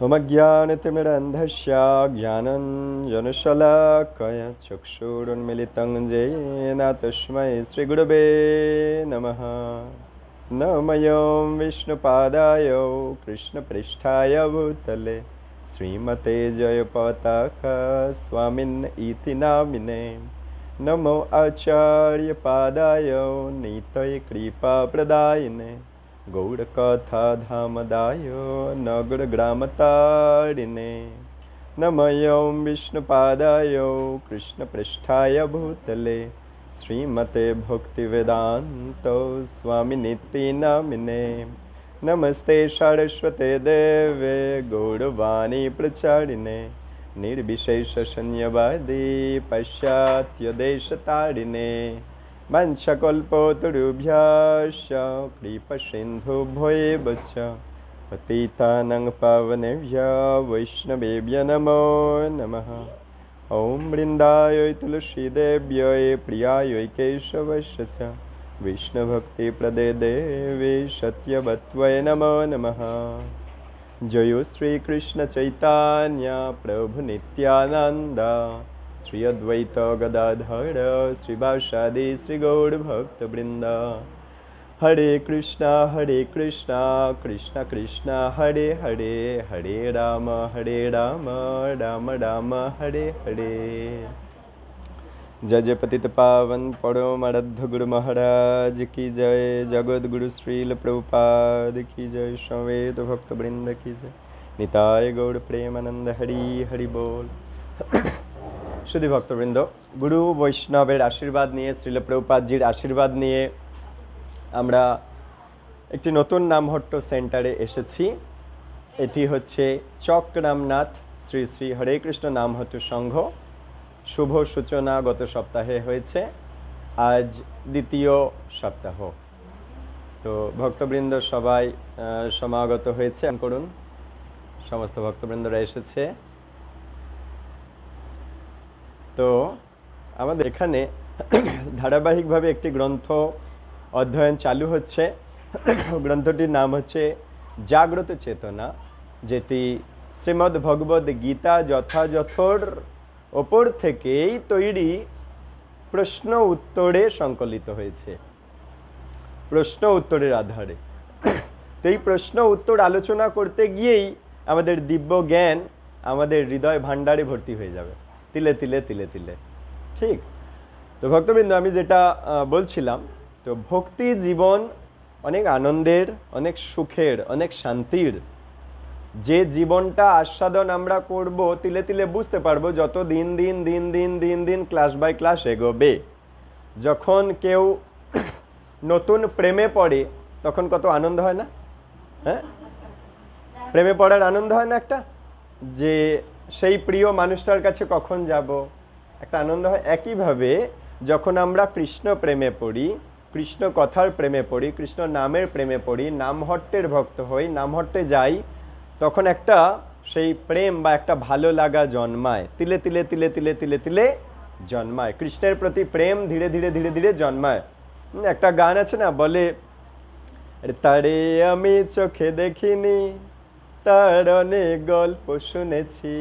होमज्ञानतिमिरन्धस्य ज्ञानञ्जनशलाकया चक्षुरुन्मिलितं येन तस्मै श्रीगुरवे नमः। नमोऽयं विष्णुपादाय कृष्णपृष्ठाय भूतले श्रीमते जयपताका स्वामिन् इति नामिने। नमो आचार्यपादाय नितये कृपाप्रदायिने गौड़कथाधामदाय नगरग्रामतारिणे। नमोऽयं विष्णुपादाय कृष्णपृष्ठाय भूतले श्रीमते भक्तिवेदान्त स्वामिनिति नामिने। नमस्ते सरस्वते देवे गौरवाणी प्रचारिणे निर्विशेषशून्यवादी पाश्चात्यदेशतारिणे। वंशकल्पतरुभ्यश्च कृपासिन्धुभ्यो च पतितानां पावनेभ्यो वैष्णवेभ्यो नमो नमः। ॐ वृन्दाय तुलसीदेव्यै प्रियायै केशवस्य च विष्णुभक्तिप्रदे देवी सत्यवत्यै नमो नमः। जय श्रीकृष्ण चैतन्य प्रभु नित्यानंद श्री अद्वैत गदाधर श्रीवासादि श्री गौर भक्तवृंद। हरे कृष्णा कृष्णा कृष्णा हरे हरे, हरे राम राम राम हरे हरे। जय जय पतित पावन परमाराध्य गुरु महाराज की जय। जगद्गुरु श्रील प्रभुपाद की जय। संवेद भक्तवृंद की जय। निताय गौर प्रेमानंद हरि हरि बोल। শুধু ভক্তবৃন্দ, গুরু বৈষ্ণবের আশীর্বাদ নিয়ে, শ্রীল প্রভুপাদজির আশীর্বাদ নিয়ে আমরা একটি নতুন নামহট্ট সেন্টারে এসেছি। এটি হচ্ছে চক্রামনাথ শ্রী শ্রী হরে কৃষ্ণ নামহট্ট সংঘ। শুভ সূচনা গত সপ্তাহে হয়েছে, আজ দ্বিতীয় সপ্তাহ। তো ভক্তবৃন্দ সবাই সমাগত হয়েছে, করুন সমস্ত ভক্তবৃন্দরা এসেছে। তো আমাদের এখানে ধারাবাহিকভাবে একটি গ্রন্থ অধ্যয়ন চালু হচ্ছে। গ্রন্থটির নাম হচ্ছে জাগ্রত চেতনা, যেটি শ্রীমদ্ ভগবদ্ গীতা যথাযথর ওপর থেকেই তৈরি প্রশ্ন উত্তরে সংকলিত হয়েছে, প্রশ্ন উত্তরের আধারে। তো এই প্রশ্ন উত্তর আলোচনা করতে গিয়েই আমাদের দিব্য জ্ঞান আমাদের হৃদয় ভাণ্ডারে ভর্তি হয়ে যাবে, তিলে তিলে তিলে তিলে। ঠিক তো ভক্তবৃন্দ, আমি যেটা বলছিলাম, তো ভক্তি জীবন অনেক আনন্দের, অনেক সুখের, অনেক শান্তির। যে জীবনটা আস্বাদন আমরা করব, তিলে তিলে বুঝতে পারবো যত দিন দিন দিন দিন দিন দিন ক্লাস বাই ক্লাস এগোবে। যখন কেউ নতুন প্রেমে পড়ে তখন কত আনন্দ হয় না? হ্যাঁ, প্রেমে পড়ার আনন্দ হয় না একটা, যে সেই প্রিয় মানুষটার কাছে কখন যাব, একটা আনন্দ হয়। একইভাবে যখন আমরা কৃষ্ণ প্রেমে পড়ি, কৃষ্ণ কথার প্রেমে পড়ি, কৃষ্ণ নামের প্রেমে পড়ি, নামহট্টের ভক্ত হই, নামহট্টে যাই, তখন একটা সেই প্রেম বা একটা ভালো লাগা জন্মায়, তিলে তিলে তিলে তিলে তিলে তিলে জন্মায়। কৃষ্ণের প্রতি প্রেম ধীরে ধীরে ধীরে ধীরে জন্মায়। একটা গান আছে না, বলে তারে আমি চোখে দেখিনি, তার অনেক গল্প শুনেছি,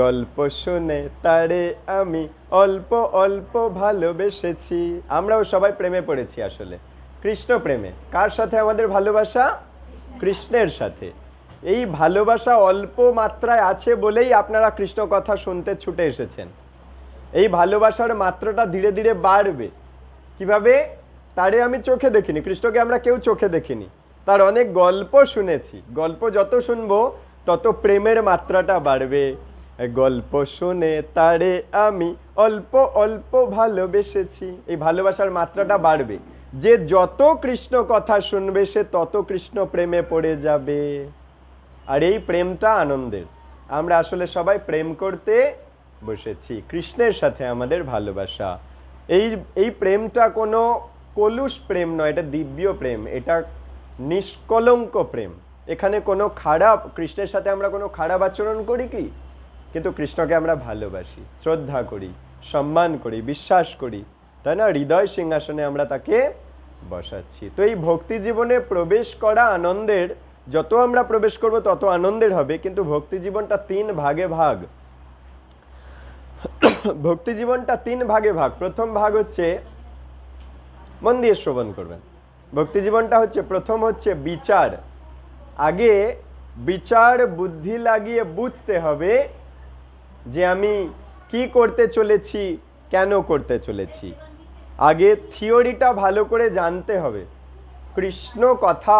গল্প শুনে তারে আমি অল্প অল্প ভালোবেসেছি। আমরাও সবাই প্রেমে পড়েছি আসলে, কৃষ্ণ প্রেমে। কার সাথে আমাদের ভালোবাসা? কৃষ্ণের সাথে। এই ভালোবাসা অল্প মাত্রায় আছে বলেই আপনারা কৃষ্ণ কথা শুনতে ছুটে এসেছেন। এই ভালোবাসার মাত্রাটা ধীরে ধীরে বাড়বে। কিভাবে? তারে আমি চোখে দেখিনি, কৃষ্ণকে আমরা কেউ চোখে দেখিনি, তার অনেক গল্প শুনেছি। গল্প যত শুনবো তত প্রেমের মাত্রাটা বাড়বে। গল্প শুনে তারে আমি অল্প অল্প ভালোবেসেছি, এই ভালোবাসার মাত্রাটা বাড়বে। যে যত কৃষ্ণ কথা শুনবে সে তত কৃষ্ণ প্রেমে পড়ে যাবে। আর এই প্রেমটা আনন্দের। আমরা আসলে সবাই প্রেম করতে বসেছি, কৃষ্ণের সাথে আমাদের ভালোবাসা। এই প্রেমটা কোনো কলুষ প্রেম নয়, এটা দিব্য প্রেম, এটা নিষ্কলঙ্ক প্রেম। এখানে কোনো খারাপ, কৃষ্ণের সাথে আমরা কোনো খারাপ আচরণ করি কি? কিন্তু কৃষ্ণকে আমরা ভালোবাসি, শ্রদ্ধা করি, সম্মান করি, বিশ্বাস করি, তাই না? হৃদয় সিংহাসনে আমরা তাকে বসাচ্ছি। তো এই ভক্তি জীবনে প্রবেশ করা আনন্দের, যত আমরা প্রবেশ করব তত আনন্দের হবে, কিন্তু ভক্তি জীবনটা 3 ভাগে ভাগ। ভক্তি জীবনটা 3 ভাগে ভাগ। প্রথম ভাগ হচ্ছে, মন দিয়ে শ্রবণ করবেন, ভক্তি জীবনটা হচ্ছে প্রথম হচ্ছে বিচার। আগে বিচার বুদ্ধি লাগিয়ে বুঝতে হবে যে আমি কি করতে চলেছি, কেন করতে চলেছি। আগে থিওরিটা ভালো করে জানতে হবে। কৃষ্ণ কথা,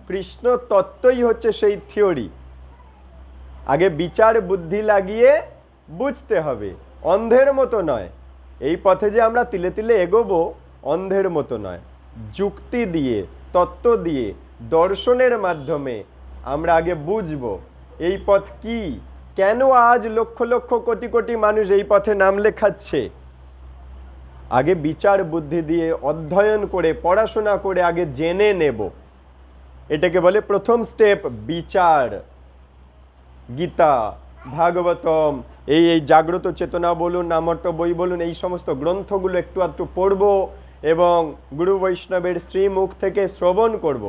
কৃষ্ণ তত্ত্বই হচ্ছে সেই থিওরি। আগে বিচার বুদ্ধি লাগিয়ে বুঝতে হবে, অন্ধের মতো নয়। এই পথে যে আমরা তিলে তিলে এগোবো, অন্ধের মতো নয়। যুক্তি দিয়ে, তত্ত্ব দিয়ে, দর্শনের মাধ্যমে আমরা আগে বুঝবো এই পথ কি, কেন আজ লক্ষ লক্ষ কোটি কোটি মানুষ এই পথে নাম লেখাচ্ছে। আগে বিচার বুদ্ধি দিয়ে অধ্যয়ন করে, পড়াশোনা করে আগে জেনে নেব। এটাকে বলে প্রথম স্টেপ বিচার। গীতা, ভাগবতম, এই জাগ্রত চেতনা বলুন, নামট্য বই বলুন, এই সমস্ত গ্রন্থগুলো একটু একটু পড়ব এবং গুরু বৈষ্ণবের শ্রীমুখ থেকে শ্রবণ করব,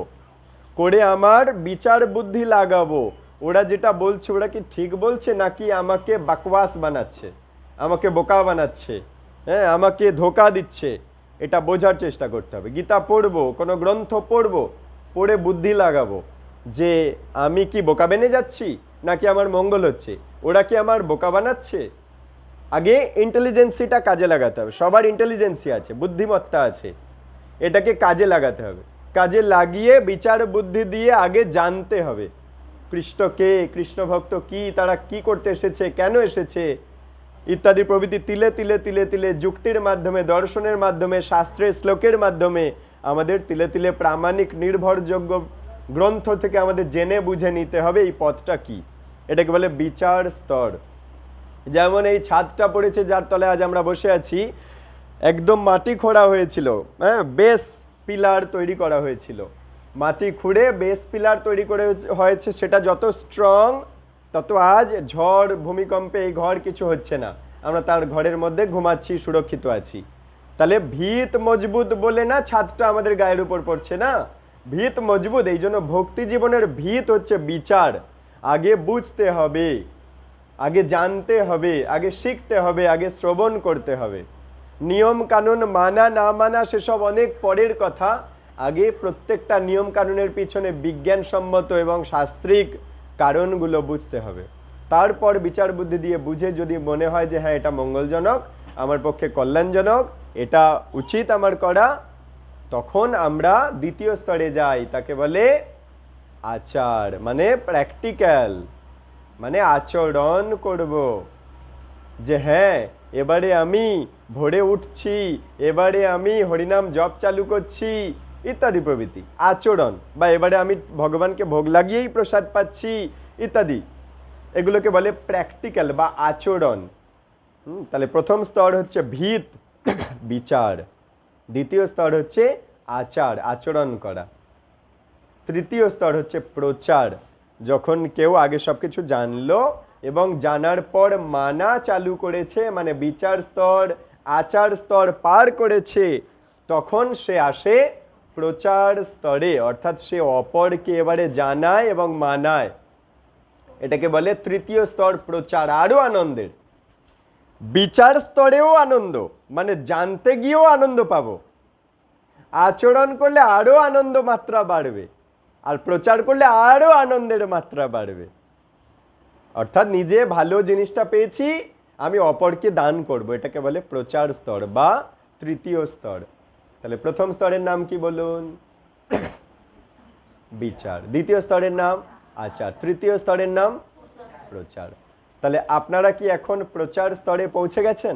করে আমার বিচার বুদ্ধি লাগাবো। ওরা যেটা বলছে ওরা কি ঠিক বলছে নাকি আমাকে বাকওয়াস বানাচ্ছে, আমাকে বোকা বানাচ্ছে, হ্যাঁ, আমাকে ধোকা দিচ্ছে, এটা বোঝার চেষ্টা করতে হবে। গীতা পড়বো, কোনো গ্রন্থ পড়বো, পড়ে বুদ্ধি লাগাবো যে আমি কি বোকা বেনে যাচ্ছি নাকি আমার মঙ্গল হচ্ছে, ওরা কি আমার বোকা বানাচ্ছে। আগে ইন্টেলিজেন্সিটা কাজে লাগাতে হবে। সবার ইন্টেলিজেন্সি আছে, বুদ্ধিমত্তা আছে, এটাকে কাজে লাগাতে হবে। কাজে লাগিয়ে বিচার বুদ্ধি দিয়ে আগে জানতে হবে কৃষ্ণ কে, কৃষ্ণ ভক্ত কি, তারা কি করতে এসেছে, কেন এসেছে ইত্যাদি প্রভৃতি তিলে তিলে তিলে তিলে যুক্তির মাধ্যমে, দর্শনের মাধ্যমে, শাস্ত্রের শ্লোকের মাধ্যমে আমাদের তিলে তিলে প্রামাণিক নির্ভরযোগ্য গ্রন্থ থেকে আমাদের জেনে বুঝে নিতে হবে এই পথটা কি। এটাকে বলে বিচার স্তর। যেমন এই ছাদটা পড়েছে যার তলে আজ আমরা বসে আছি, একদম মাটি খোঁড়া হয়েছিল, হ্যাঁ, বেস পিলার তৈরি করা হয়েছিল। মাটি খুঁড়ে বেস পিলার তৈরি করে হয়েছে, সেটা যত স্ট্রং তত আজ ঝড় ভূমিকম্পে এই ঘর কিছু হচ্ছে না, আমরা তার ঘরের মধ্যে ঘুমাচ্ছি, সুরক্ষিত আছি। তাহলে ভিত মজবুত বলে না ছাদটা আমাদের গায়ের উপর পড়ছে না, ভিত মজবুত। এই জন্য ভক্তি জীবনের ভিত হচ্ছে বিচার। আগে বুঝতে হবে, আগে জানতে হবে, আগে শিখতে হবে, আগে শ্রবণ করতে হবে। নিয়ম কানুন মানা না মানা সেসব অনেক পরের কথা। আগে প্রত্যেকটা নিয়ম কানুনের পিছনে বিজ্ঞানসম্মত এবং শাস্ত্রিক কারণগুলো বুঝতে হবে। তারপর বিচার বুদ্ধি দিয়ে বুঝে যদি মনে হয় যে হ্যাঁ এটা মঙ্গলজনক, আমার পক্ষে কল্যাণজনক, এটা উচিত আমার করা, তখন আমরা দ্বিতীয় স্তরে যাই। তাকে বলে আচার, মানে প্র্যাকটিক্যাল, মানে আচরণ করব। যে হ্যাঁ এবারে আমি ভোরে উঠছি, এবারে আমি হরিনাম জপ চালু করছি ইত্যাদি প্রভৃতি আচরণ, বা এবারে আমি ভগবানকে ভোগ লাগিয়েই প্রসাদ পাচ্ছি ইত্যাদি, এগুলোকে বলে প্র্যাকটিক্যাল বা আচরণ। তাহলে প্রথম স্তর হচ্ছে ভিত বিচার, দ্বিতীয় স্তর হচ্ছে আচার, আচরণ করা, তৃতীয় স্তর হচ্ছে প্রচার। যখন কেউ আগে সব কিছু জানলো এবং জানার পর মানা চালু করেছে, মানে বিচার স্তর আচার স্তর পার করেছে, তখন সে আসে প্রচার স্তরে, অর্থাৎ সে অপরকে এবারে জানায় এবং মানায়। এটাকে বলে তৃতীয় স্তর প্রচার। আরো আনন্দের, বিচার স্তরেও আনন্দ, মানে জানতে গিয়েও আনন্দ পাবো, আচরণ করলে আরো আনন্দ মাত্রা বাড়বে, আর প্রচার করলে আরো আনন্দের মাত্রা বাড়বে। অর্থাৎ নিজে ভালো জিনিসটা পেয়েছি, আমি অপরকে দান করব, এটাকে বলে প্রচার স্তর বা তৃতীয় স্তর। তাহলে প্রথম স্তরের নাম কি বলুন? বিচার। দ্বিতীয় স্তরের নাম আচার। তৃতীয় স্তরের নাম প্রচার। তাহলে আপনারা কি এখন প্রচার স্তরে পৌঁছে গেছেন?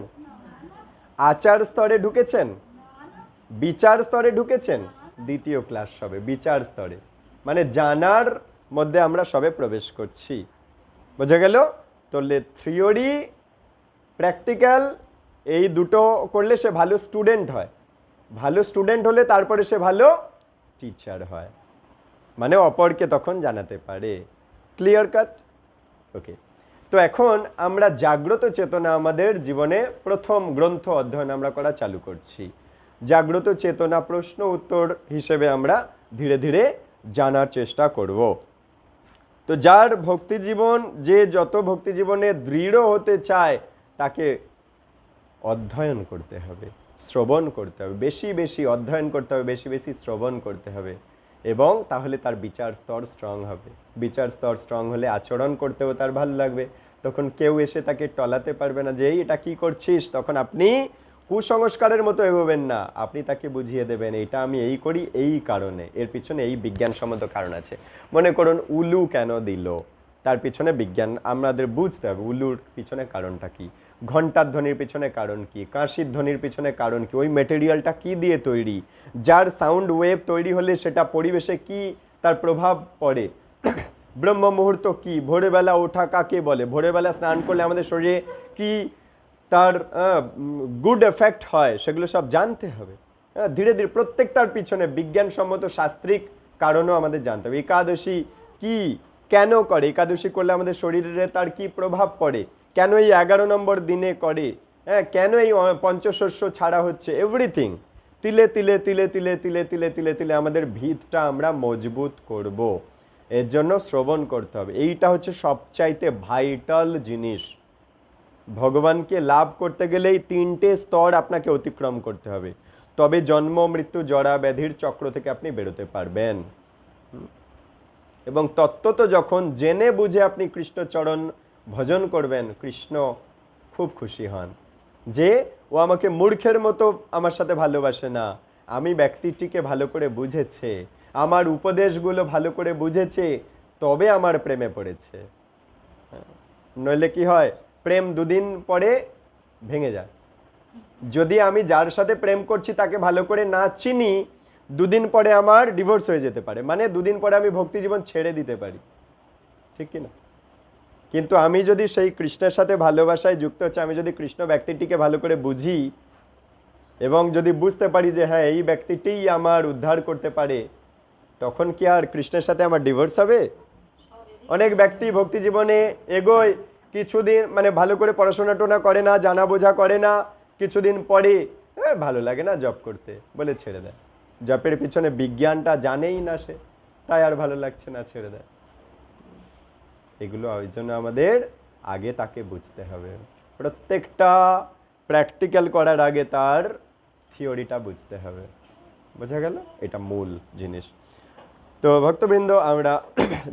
আচার স্তরে ঢুকেছেন? বিচার স্তরে ঢুকেছেন? দ্বিতীয় ক্লাস সবে বিচার স্তরে, মানে জানার মধ্যে আমরা সবে প্রবেশ করছি। বোঝা গেল? তাহলে থিওরি প্র্যাকটিক্যাল এই দুটো করলে সে ভালো স্টুডেন্ট হয়, ভালো স্টুডেন্ট হলে তারপরে সে ভালো টিচার হয়, মানে অপরকে তখন জানাতে পারে। Clear cut? ওকে। তো এখন আমরা জাগ্রত চেতনা আমাদের জীবনে প্রথম গ্রন্থ অধ্যয়ন আমরা করা চালু করছি। জাগ্রত চেতনা প্রশ্ন উত্তর হিসেবে আমরা ধীরে ধীরে জানার চেষ্টা করব। তো যার ভক্তি জীবন, যে যত ভক্তি জীবনে দৃঢ় হতে চায় তাকে অধ্যয়ন করতে হবে, শ্রবণ করতে হবে, বেশি বেশি অধ্যয়ন করতে হবে, বেশি বেশি শ্রবণ করতে হবে, এবং তাহলে তার বিচার স্তর স্ট্রং হবে। বিচার স্তর স্ট্রং হলে আচরণ করতেও তার ভালো লাগবে, তখন কেউ এসে তাকে টলাতে পারবে না যে এই এটা কি করছিস। তখন আপনি কুসংস্কারের মতো এগোবেন না, আপনি তাকে বুঝিয়ে দেবেন এটা আমি এই করি এই কারণে, এর পিছনে এই বিজ্ঞানসম্মত কারণ আছে। মনে করুন উলু কেন দিল, তার পিছনে বিজ্ঞান আমাদের বুঝতে হবে, উলুর পিছনে কারণটা কি, ঘণ্টার ধ্বনির পিছনে কারণ কি, কাঁসির ধ্বনির পিছনে কারণ কি, ওই মেটেরিয়ালটা কি দিয়ে তৈরি, যার সাউন্ড ওয়েভ তৈরি হলে সেটা পরিবেশে কি তার প্রভাব পড়ে, ব্রহ্ম মুহূর্ত কি, ভোরবেলা ওঠা কাকে বলে, ভোরবেলা স্নান করলে আমাদের শরীরে কি তার গুড এফেক্ট হয়, সেগুলো সব জানতে হবে। ধীরে ধীরে প্রত্যেকটার পিছনে বিজ্ঞানসম্মত শাস্ত্রিক কারণও আমাদের জানতে হবে। একাদশী কি কেন করে, একাদশী করলে আমাদের শরীরে তার কি প্রভাব পড়ে, কেন এই 11 নম্বর দিনে করে, কেন এই পঞ্চশস্য ছাড়া হচ্ছে, এভরিথিং তিলে তিলে তিলে তিলে তিলে তিলে তিলে তিলে আমাদের ভিতটা আমরা মজবুত করব। এর জন্য শ্রবণ করতে হবে, এইটা হচ্ছে সবচাইতে ভাইটাল জিনিস। ভগবানকে লাভ করতে গেলে এই 3টে স্তর আপনাকে অতিক্রম করতে হবে, তবে জন্ম মৃত্যু জরা ব্যাধির চক্র থেকে আপনি বেরোতে পারবেন। এবং তত্ত্বত যখন জেনে বুঝে আপনি কৃষ্ণচরণ ভজন করবেন, কৃষ্ণ খুব খুশি হন যে ও আমাকে মূর্খের মতো আমার সাথে ভালোবাসে না, আমি ব্যক্তিটিকে ভালো করে বুঝেছে, আমার উপদেশগুলো ভালো করে বুঝেছে, তবে আমার প্রেমে পড়েছে। নইলে কি হয়, প্রেম 2 দিন পরে ভেঙে যায়। যদি আমি যার সাথে প্রেম করছি তাকে ভালো করে না চিনি, 2 দিন পরে আমার ডিভোর্স হয়ে যেতে পারে, মানে 2 দিন পরে আমি ভক্তি জীবন ছেড়ে দিতে পারি, ঠিক কি না? কিন্তু আমি যদি সেই কৃষ্ণের সাথে ভালোবাসায় যুক্ত হচ্ছে, আমি যদি কৃষ্ণ ব্যক্তিটিকে ভালো করে বুঝি এবং যদি বুঝতে পারি যে হ্যাঁ এই ব্যক্তিটিই আমার উদ্ধার করতে পারে, তখন কি আর কৃষ্ণের সাথে আমার ডিভোর্স হবে? অনেক ব্যক্তি ভক্তি জীবনে এগোয়, কিছুদিন মানে ভালো করে পড়াশোনা টোনা করে না, জানা বোঝা করে না, কিছুদিন পরে ভালো লাগে না জব করতে বলে ছেড়ে দেয়। জবের পিছনে বিজ্ঞানটা জানেই না সে, তাই আর ভালো লাগছে না, ছেড়ে দেয়। এগুলো ওই জন্য আমাদের আগে তাকে বুঝতে হবে, প্রত্যেকটা প্র্যাকটিক্যাল করার আগে তার থিওরিটা বুঝতে হবে। বোঝা গেল? এটা মূল জিনিস। তো ভক্তবৃন্দ, আমরা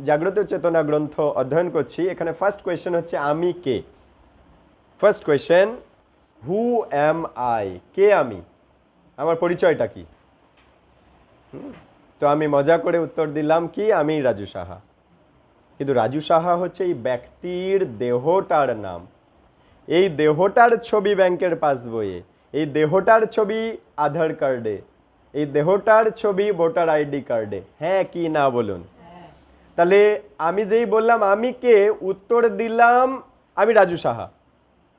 জাগ্রত চেতনা গ্রন্থ অধ্যয়ন করছি। এখানে ফার্স্ট কোয়েশ্চেন হচ্ছে আমি কে। First question, who am I? কে আমি? আমার পরিচয়টা কি? তো আমি মজা করে উত্তর দিলাম কি, আমি রাজু সাহা। কিন্তু রাজু সাহা হচ্ছে এই ব্যক্তির দেহটার নাম। এই দেহটার ছবি ব্যাংকের পাসবইয়ে, এই দেহটার ছবি আধার কার্ডে, এই দেহটার ছবি ভোটার আইডি কার্ডে। হ্যাঁ কি না বলুন? তাহলে আমি যেই বললাম আমি কে, উত্তর দিলাম আমি রাজু সাহা,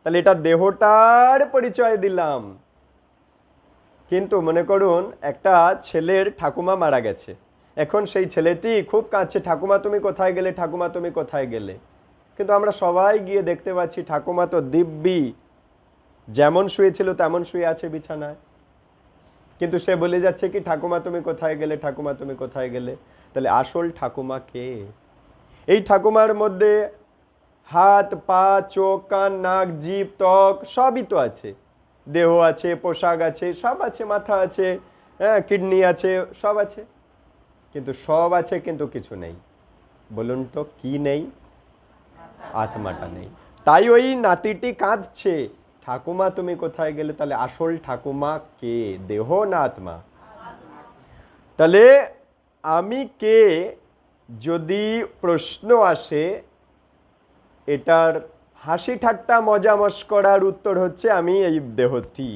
তাহলে এটা দেহটার পরিচয় দিলাম। কিন্তু মনে করুন একটা ছেলের ঠাকুমা মারা গেছে, এখন সেই ছেলেটি খুব কাঁদছে, ঠাকুমা তুমি কোথায় গেলে, ঠাকুমা তুমি কোথায় গেলে। কিন্তু আমরা সবাই গিয়ে দেখতে পাচ্ছি ঠাকুমা তো দিব্যি যেমন শুয়েছিল তেমন শুয়ে আছে বিছানায়, কিন্তু সে বলে যাচ্ছে কি ঠাকুমা তুমি কোথায় গেলে, ঠাকুমা তুমি কোথায় গেলে। তাহলে আসল ঠাকুমা কে? এই ঠাকুমার মধ্যে হাত পা চোখ কান নাক জিভ ত্বক সবই তো আছে, দেহ আছে, পোশাক আছে, সব আছে, মাথা আছে, কিডনি আছে, সব আছে, কিন্তু সব আছে কিন্তু কিছু নেই। বলুন তো কি নেই? আত্মাটা নেই। তাই ওই নাতিটি কাঁদছে, ঠাকুমা তুমি কোথায় গেলে। তাহলে আসল ঠাকুমা কে, দেহ না আত্মা? তাহলে আমি কে যদি প্রশ্ন আসে, এটার হাসি ঠাট্টা মজা মস্করার উত্তর হচ্ছে আমি এই দেহটি,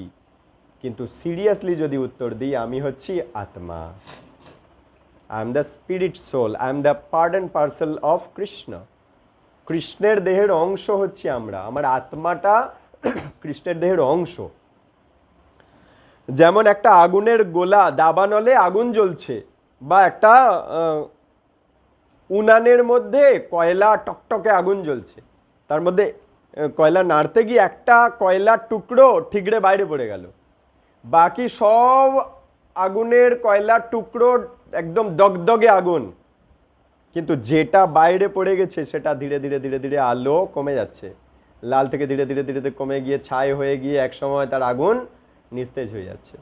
কিন্তু সিরিয়াসলি যদি উত্তর দিই আমি হচ্ছি আত্মা। I am the spirit soul, I am the part and parcel of Krishna. কৃষ্ণের দেহের অংশ হচ্ছে আমরা, আমার আত্মাটা কৃষ্ণের দেহের অংশ। যেমন একটা আগুনের গোলা, দাবানলে আগুন জ্বলছে, বা একটা উনানের মধ্যে কয়লা টকটকে আগুন জ্বলছে, তার মধ্যে কয়লা নাড়তে গিয়ে একটা কয়লার টুকরো ঠিকরে বাইরে পড়ে গেল, বাকি সব আগুনের কয়লার টুকরো একদম দগদগে আগুন। কিন্তু যেটা বাইরে পড়ে গেছে সেটা ধীরে ধীরে ধীরে ধীরে আলো কমে যাচ্ছে, লাল থেকে ধীরে ধীরে ধীরে ধীরে কমে গিয়ে ছাই হয়ে গিয়ে একসময় তার আগুন নিস্তেজ হয়ে যাচ্ছে।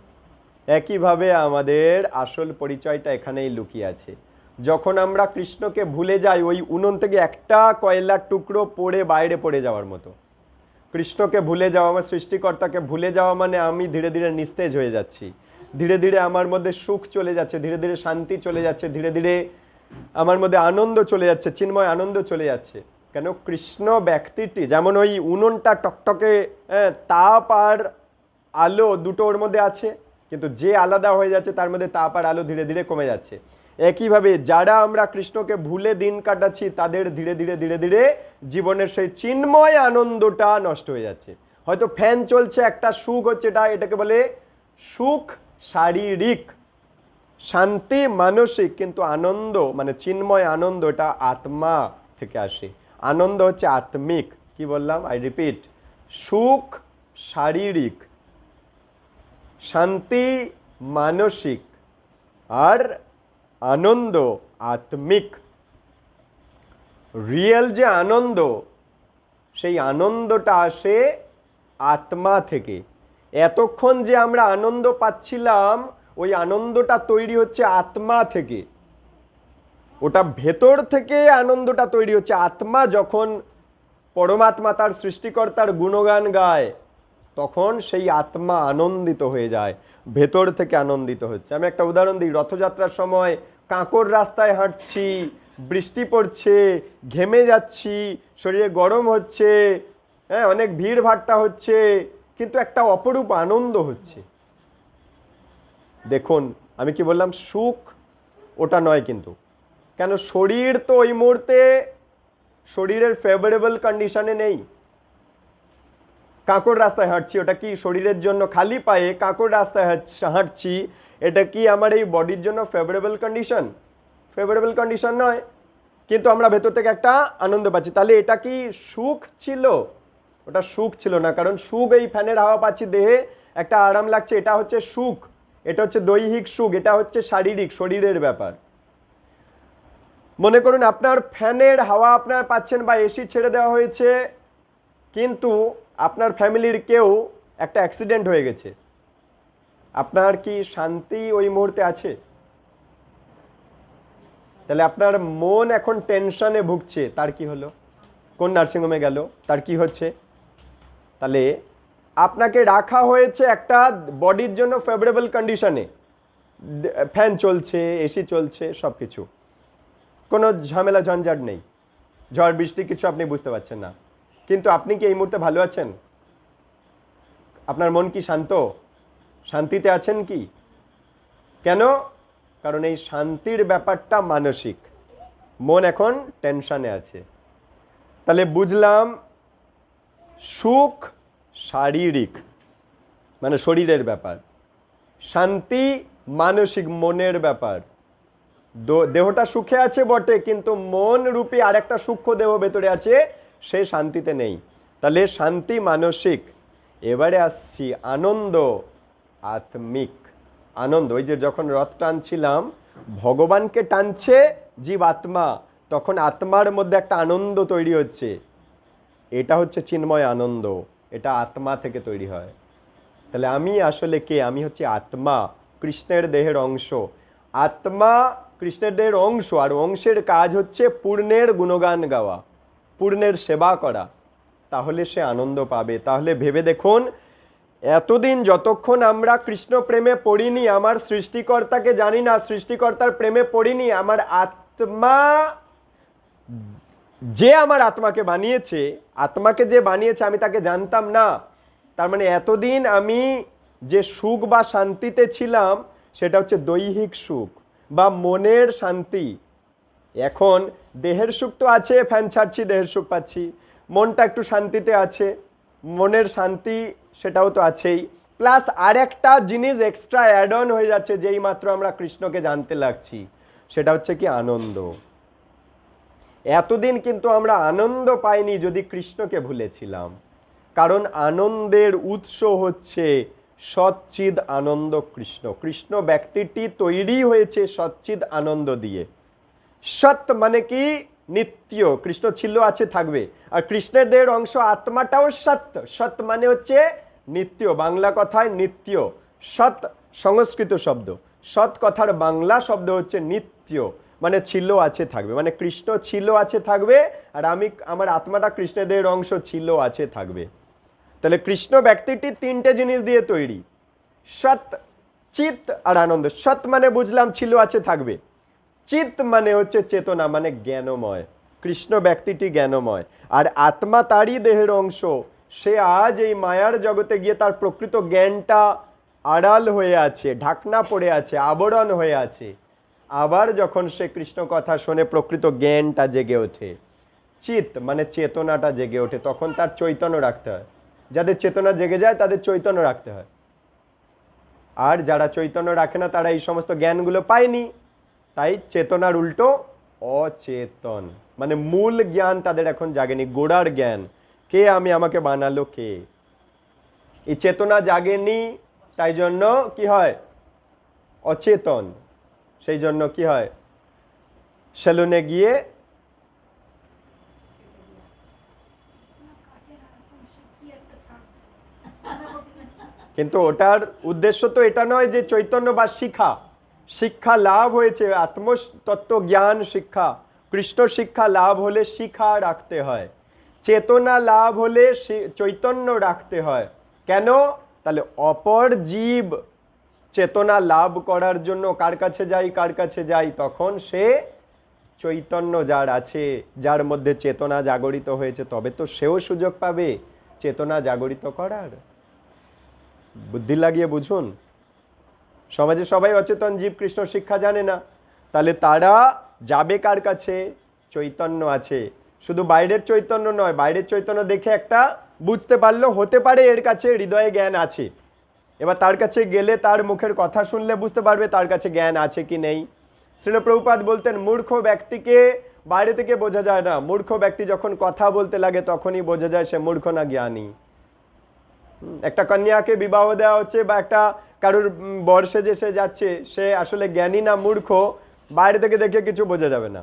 একইভাবে আমাদের আসল পরিচয়টা এখানেই লুকিয়ে আছে। যখন আমরা কৃষ্ণকে ভুলে যাই, ওই উনুন থেকে একটা কয়লার টুকরো পড়ে বাইরে পড়ে যাওয়ার মতো। কৃষ্ণকে ভুলে যাওয়া, আমার সৃষ্টিকর্তাকে ভুলে যাওয়া মানে আমি ধীরে ধীরে নিস্তেজ হয়ে যাচ্ছি, ধীরে ধীরে আমার মধ্যে সুখ চলে যাচ্ছে, ধীরে ধীরে শান্তি চলে যাচ্ছে, ধীরে ধীরে আমার মধ্যে আনন্দ চলে যাচ্ছে, চিন্ময় আনন্দ চলে যাচ্ছে। কেন? কৃষ্ণ ব্যক্তিটি যেমন ওই উনুনটা টকটকে তাপ আর আলো দুটো ওর মধ্যে আছে, কিন্তু যে আলাদা হয়ে যাচ্ছে তার মধ্যে তাপ আর আলো ধীরে ধীরে কমে যাচ্ছে। একইভাবে যারা আমরা কৃষ্ণকে ভুলে দিন কাটাচ্ছি তাদের ধীরে ধীরে ধীরে ধীরে জীবনের সেই চিন্ময় আনন্দটা নষ্ট হয়ে যাচ্ছে। হয়তো ফ্যান চলছে, একটা সুখ হচ্ছে, এটাকে বলে সুখ শারীরিক, শান্তি মানসিক, কিন্তু আনন্দ মানে চিন্ময় আনন্দ এটা আত্মা থেকে আসে। আনন্দ হচ্ছে আত্মিক। কি বললাম? আই রিপিট, সুখ শারীরিক, শান্তি মানসিক, আর আনন্দ আত্মিক। রিয়েল যে আনন্দ, সেই আনন্দটা আসে আত্মা থেকে। এতক্ষণ যে আমরা আনন্দ পাচ্ছিলাম, ওই আনন্দটা তৈরি হচ্ছে আত্মা থেকে, ওটা ভেতর থেকে আনন্দটা তৈরি হচ্ছে। আত্মা যখন পরমাত্মা তার সৃষ্টিকর্তার গুণগান গায়, তখন সেই আত্মা আনন্দিত হয়ে যায়, ভেতর থেকে আনন্দিত হচ্ছে। আমি একটা উদাহরণ দিই। রথযাত্রার সময় কাঁকড় রাস্তায় হাঁটছি, বৃষ্টি পড়ছে, ঘেমে যাচ্ছি, শরীরে গরম হচ্ছে, হ্যাঁ, অনেক ভিড় ভাট্টা হচ্ছে, কিন্তু একটা অপরূপ আনন্দ হচ্ছে। দেখুন, আমি কি বললাম? সুখ ওটা নয় কিন্তু। কেন? শরীর তো ওই মুহূর্তে শরীরের ফেভারেবল কন্ডিশনে নেই। কাঁকড় রাস্তায় হাঁটছি, ওটা কি শরীরের জন্য? খালি পায়ে কাঁকড় রাস্তায় হাঁটছি, এটা কি আমার এই বডির জন্য ফেভারেবল কন্ডিশন? ফেভারেবল কন্ডিশন নয়, কিন্তু আমরা ভেতর থেকে একটা আনন্দ পাচ্ছি। তাহলে এটা কি সুখ ছিল? ওটা সুখ ছিল না। কারণ সুখ, এই ফ্যানের হাওয়া পাচ্ছি, দেহে একটা আরাম লাগছে, এটা হচ্ছে সুখ। এটা হচ্ছে দৈহিক সুখ, এটা হচ্ছে শারীরিক, শরীরের ব্যাপার। মনে করুন আপনার ফ্যানের হাওয়া আপনার পাচ্ছেন বা এসি ছেড়ে দেওয়া হয়েছে, কিন্তু আপনার ফ্যামিলির কেউ একটা অ্যাক্সিডেন্ট হয়ে গেছে, আপনার কি শান্তি ওই মুহূর্তে আছে? তাহলে আপনার মন এখন টেনশনে ভুগছে, তার কি হলো? কোন নার্সিংহোমে গেল, তার কি হচ্ছে? তাহলে আপনাকে রাখা হয়েছে একটা বডির জন্য ফেভারেবল কন্ডিশনে, ফ্যান চলছে, এসি চলছে, সব কিছু, কোনো ঝামেলা ঝঞ্ঝাট নেই, ঝড় বৃষ্টি কিছু আপনি বুঝতে পারছেন না, কিন্তু আপনি কি এই মুহূর্তে ভালো আছেন? আপনার মন কি শান্ত? শান্তিতে আছেন কি? কেন? কারণ এই শান্তির ব্যাপারটা মানসিক, মন এখন টেনশনে আছে। তাহলে বুঝলাম সুখ শারীরিক মানে শরীরের ব্যাপার, শান্তি মানসিক মনের ব্যাপার। দেহটা সুখে আছে বটে, কিন্তু মন রূপী আরেকটা সূক্ষ্ম দেহ ভেতরে আছে, সে শান্তিতে নেই। তাহলে শান্তি মানসিক। এবারে আসছি আনন্দ আত্মিক। আনন্দ, ওই যে যখন রথ টানছিলাম, ভগবানকে টানছে জীব আত্মা, তখন আত্মার মধ্যে একটা আনন্দ তৈরি হচ্ছে, এটা হচ্ছে চিন্ময় আনন্দ, এটা আত্মা থেকে তৈরি হয়। তাহলে আমি আসলে কে? আমি হচ্ছে আত্মা, কৃষ্ণের দেহের অংশ। আত্মা কৃষ্ণের দেহের অংশ, আর অংশের কাজ হচ্ছে পূর্ণের গুণগান গাওয়া, পূর্ণের সেবা করা, তাহলে সে আনন্দ পাবে। তাহলে ভেবে দেখুন, এতদিন যতক্ষণ আমরা কৃষ্ণ প্রেমে পড়িনি, আমার সৃষ্টিকর্তাকে জানি না, সৃষ্টিকর্তার প্রেমে পড়িনি, আমার আত্মা, যে আমার আত্মাকে বানিয়েছে, আত্মাকে যে বানিয়েছে আমি তাকে জানতাম না। তার মানে এতদিন আমি যে সুখ বা শান্তিতে ছিলাম, সেটা হচ্ছে দৈহিক সুখ বা মনের শান্তি। এখন দেহের সুখ তো আছে, ফ্যান ছাড়ছি, দেহের সুখ পাচ্ছি, মনটা একটু শান্তিতে আছে, মনের শান্তি সেটাও তো আছেই, প্লাস আর একটা জিনিস এক্সট্রা অ্যাড অন হয়ে যাচ্ছে যেই মাত্র আমরা কৃষ্ণকে জানতে লাগছি, সেটা হচ্ছে কি আনন্দ। এতদিন কিন্তু আমরা আনন্দ পাইনি যদি কৃষ্ণকে ভুলেছিলাম, কারণ আনন্দের উৎস হচ্ছে সচ্চিদ আনন্দ কৃষ্ণ। কৃষ্ণ ব্যক্তিটি তৈরি হয়েছে সচ্চিদ আনন্দ দিয়ে, সৎ মানে কি? নিত্য। কৃষ্ণ ছিল, আছে, থাকবে। আর কৃষ্ণের দেহের অংশ আত্মাটাও সৎ। সৎ মানে হচ্ছে নিত্য, বাংলা কথায় নিত্য। সৎ সংস্কৃত শব্দ, সৎ কথার বাংলা শব্দ হচ্ছে নিত্য, মানে ছিল, আছে, থাকবে। মানে কৃষ্ণ ছিল, আছে, থাকবে, আর আমার আত্মাটা কৃষ্ণের দেহের অংশ, ছিল, আছে, থাকবে। তাহলে কৃষ্ণ ব্যক্তিটি তিনটে জিনিস দিয়ে তৈরি, সৎ, চিত আর আনন্দ। সৎ মানে বুঝলাম ছিল, আছে, থাকবে। চিত মানে হচ্ছে চেতনা, মানে জ্ঞানময়। কৃষ্ণ ব্যক্তিটি জ্ঞানময়, আর আত্মা তারই দেহের অংশ। সে আজ এই মায়ার জগতে গিয়ে তার প্রকৃত জ্ঞানটা আড়াল হয়ে আছে, ঢাকনা পড়ে আছে, আবরণ হয়ে আছে। আবার যখন সে কৃষ্ণ কথা শোনে, প্রকৃত জ্ঞানটা জেগে ওঠে। চিত মানে চেতনাটা জেগে ওঠে, তখন তার চৈতন্য রাখতে হয়। যাদের চেতনা জেগে যায় তাদের চৈতন্য রাখতে হয়। আর যারা চৈতন্য রাখে না তারা এই সমস্ত জ্ঞানগুলো পায়নি, তাই চেতনার উল্টো অচেতন, মানে মূল জ্ঞান তাদের এখন জাগেনি, গোড়ার জ্ঞান। কে আমি, আমাকে বানালো কে, এই চেতনা জাগেনি। তাই জন্য কি হয়? অচেতন। সেই জন্য কি হয়? সেলুনে গিয়ে কিন্তু ওটার উদ্দেশ্য তো এটা নয় যে চৈতন্য বা শিক্ষা লাভ হয়েছে, আত্মতত্ত্ব জ্ঞান শিক্ষা, কৃষ্ণ শিক্ষা লাভ হলে শিক্ষা রাখতে হয়, চেতনা লাভ হলে চৈতন্য রাখতে হয়। কেন? তাহলে অপর জীব চেতনা লাভ করার জন্য কার কাছে যাই? তখন সে চৈতন্য যার আছে, যার মধ্যে চেতনা জাগরিত হয়েছে, তবে তো সেও সুযোগ পাবে চেতনা জাগরিত করার। বুদ্ধি লাগিয়ে বুঝুন। সমাজে সবাই অচেতন জীব, কৃষ্ণ শিক্ষা জানে না, তাহলে তারা যাবে কার কাছে? চৈতন্য আছে। শুধু বাইরের চৈতন্য নয়, বাইরের চৈতন্য দেখে একটা বুঝতে পারলো, হতে পারে এর কাছে হৃদয়ে জ্ঞান আছে। এবার তার কাছে গেলে, তার মুখের কথা শুনলে বুঝতে পারবে তার কাছে জ্ঞান আছে কি নেই। শ্রীল প্রভুপাদ বলতেন, মূর্খ ব্যক্তিকে বাইরে থেকে বোঝা যায় না, মূর্খ ব্যক্তি যখন কথা বলতে লাগে তখনই বোঝা যায় সে মূর্খ না জ্ঞানী। একটা কন্যাকে বিবাহ দেওয়া হচ্ছে বা একটা কারুর বর্ষে যে সে যাচ্ছে, সে আসলে জ্ঞানী না মূর্খ বাইরে থেকে দেখে কিছু বোঝা যাবে না,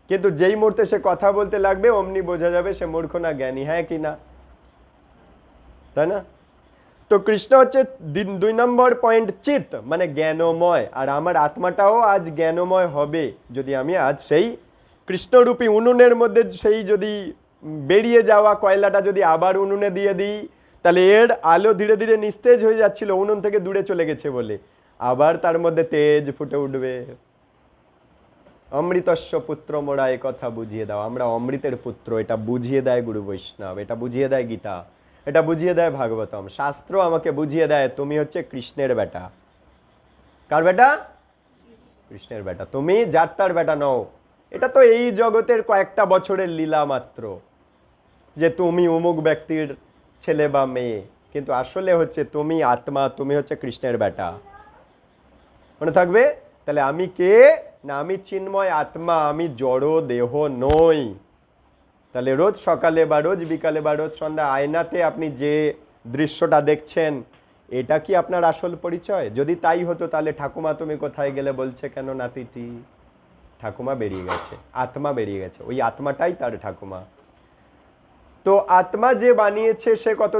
কিন্তু যেই মুহূর্তে সে কথা বলতে লাগবে অমনি বোঝা যাবে সে মূর্খ না জ্ঞানী, হ্যাঁ কি না? তাই না? তো কৃষ্ণ হচ্ছে 2 নম্বর পয়েন্ট, চিত মানে জ্ঞানময়। আর আমার আত্মাটাও আজ জ্ঞানময় হবে যদি আমি আজ সেই কৃষ্ণরূপী উনুনের মধ্যে সেই যদি বেরিয়ে যাওয়া কয়লাটা যদি আবার উনুনে দিয়ে দিই, তাহলে এর আলো ধীরে ধীরে নিস্তেজ হয়ে যাচ্ছিল উনুন থেকে দূরে চলে গেছে বলে, আবার তার মধ্যে তেজ ফুটে উঠবে। অমৃতস্য পুত্র মোরা, এ কথা বুঝিয়ে দাও। আমরা অমৃতের পুত্র, এটা বুঝিয়ে দেয় গুরু বৈষ্ণব, এটা বুঝিয়ে দেয় গীতা, এটা বুঝিয়ে দেয় ভাগবতম। শাস্ত্র আমাকে বুঝিয়ে দেয় তুমি হচ্ছে কৃষ্ণের বেটা। কার বেটা? কৃষ্ণের বেটা। তুমি যার তার বেটা নও। এটা তো এই জগতের কয়েকটা বছরের লীলা মাত্র যে তুমি অমুক ব্যক্তির ছেলে বা মেয়ে, কিন্তু আসলে হচ্ছে তুমি আত্মা, তুমি হচ্ছে কৃষ্ণের বেটা। মনে থাকবে? তাহলে আমি কে না? আমি চিন্ময় আত্মা, আমি জড় দেহ নই। তাহলে রোজ সকালে বা রোজ বিকালে বা রোজ সন্ধ্যা আয়নাতে আপনি যে দৃশ্যটা দেখছেন, এটা কি আপনার আসল পরিচয়? যদি তাই হতো তাহলে ঠাকুমা তুমি কোথায় গেলে বলছে কেন নাতিটি? ঠাকুমা বেরিয়ে গেছে, আত্মা বেরিয়ে গেছে, ওই আত্মাটাই তার ঠাকুমা। তো আত্মা যে বানিয়েছে সে কত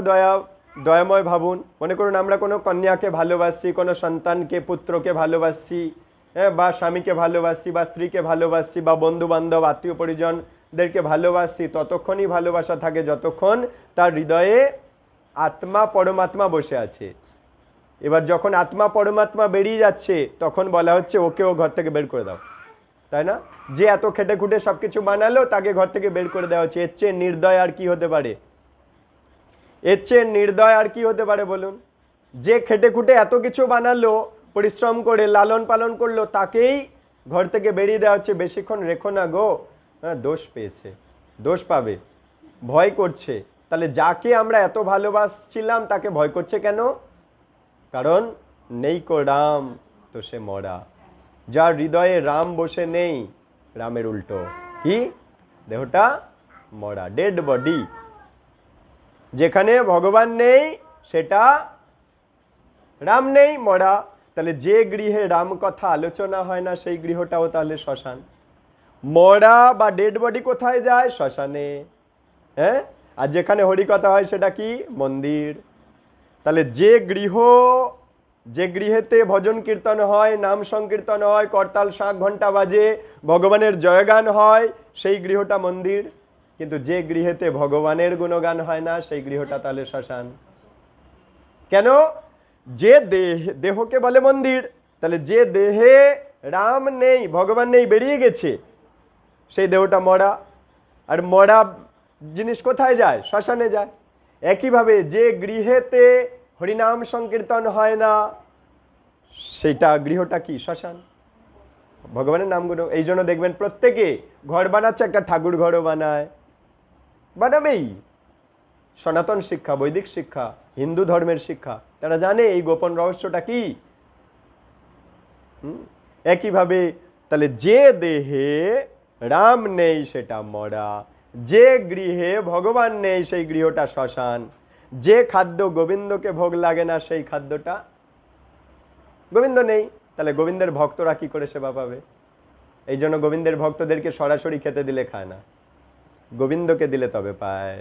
দয়াময় ভাবুন। মনে করুন আমরা কোনো কন্যাকে ভালোবাসছি, কোনো সন্তানকে, পুত্রকে ভালোবাসছি, হ্যাঁ, বা স্বামীকে ভালোবাসছি, বা স্ত্রীকে ভালোবাসছি, বা বন্ধু বান্ধব আত্মীয় পরিজনদেরকে ভালোবাসছি, ততক্ষণই ভালোবাসা থাকে যতক্ষণ তার হৃদয়ে আত্মা পরমাত্মা বসে আছে। এবার যখন আত্মা পরমাত্মা বেরিয়ে যাচ্ছে তখন বলা হচ্ছে ওকেও ঘর থেকে বের করে দাও, তাই না? যে এত খেটে খুটে সবকিছু বানালো তাকে ঘর থেকে বের করে দেওয়া হচ্ছে। এর চেয়ে নির্দয় আর কি হতে পারে? এর চেয়ে নির্দয় আর কি হতে পারে বলুন? যে খেটে খুটে এত কিছু বানালো, পরিশ্রম করে লালন পালন করলো, তাকেই ঘর থেকে বেরিয়ে দেওয়া হচ্ছে, বেশিক্ষণ রেখো না গো, হ্যাঁ দোষ পেয়েছে, দোষ পাবে, ভয় করছে। তাহলে যাকে আমরা এত ভালোবাসছিলাম তাকে ভয় করছে কেন? কারণ নেই কো রাম তো সে মরা। যার হৃদয়ে রাম বসে নেই, রামের উল্টো কি? দেহটা মরা, ডেড বডি। যেখানে ভগবান নেই সেটা রাম নেই, মরা। তাহলে যে গৃহে রাম কথা আলোচনা হয় না সেই গৃহটাও তাহলে শ্মশান। মরা বা ডেড বডি কোথায় যায়? শ্মশানে। হ্যাঁ, আর যেখানে হরিকথা হয় সেটা কি? মন্দির। তাহলে যে গৃহেতে ভজন কীর্তন হয়, নাম সংকীর্তন হয়, করতাল শাঁখ ঘণ্টা বাজে, ভগবানের জয়গান হয়, সেই গৃহটা মন্দির। কিন্তু যে গৃহেতে ভগবানের গুণগান হয় না, সেই গৃহটা তাহলে শ্মশান। কেন? যে দেহকে বলে মন্দির, তাহলে যে দেহে রাম নেই, ভগবান নেই, বেরিয়ে গেছে, সেই দেহটা মরা। আর মরা জিনিস কোথায় যায়? শ্মশানে যায়। একইভাবে যে গৃহেতে হরিনাম সংকীর্তন হয় না, সেইটা গৃহটা কি? শ্মশান। ভগবানের নামগুলো এই জন্য দেখবেন প্রত্যেকে ঘর বানাচ্ছে, একটা ঠাকুর ঘরও বানাবেই। সনাতন শিক্ষা, বৈদিক শিক্ষা, হিন্দু ধর্মের শিক্ষা, তারা জানে এই গোপন রহস্যটা কি। একইভাবে তাহলে যে দেহে রাম নেই সেটা মরা, যে গৃহে ভগবান নেই সেই গৃহটা শ্মশান, যে খাদ্য গোবিন্দকে ভোগ লাগে না সেই খাদ্যটা, গোবিন্দ নেই, তাহলে গোবিন্দের ভক্তরা কি করে সেবা পাবে? এই জন্য গোবিন্দের ভক্তদেরকে সরাসরি খেতে দিলে খায় না, গোবিন্দকে দিলে তবে পায়।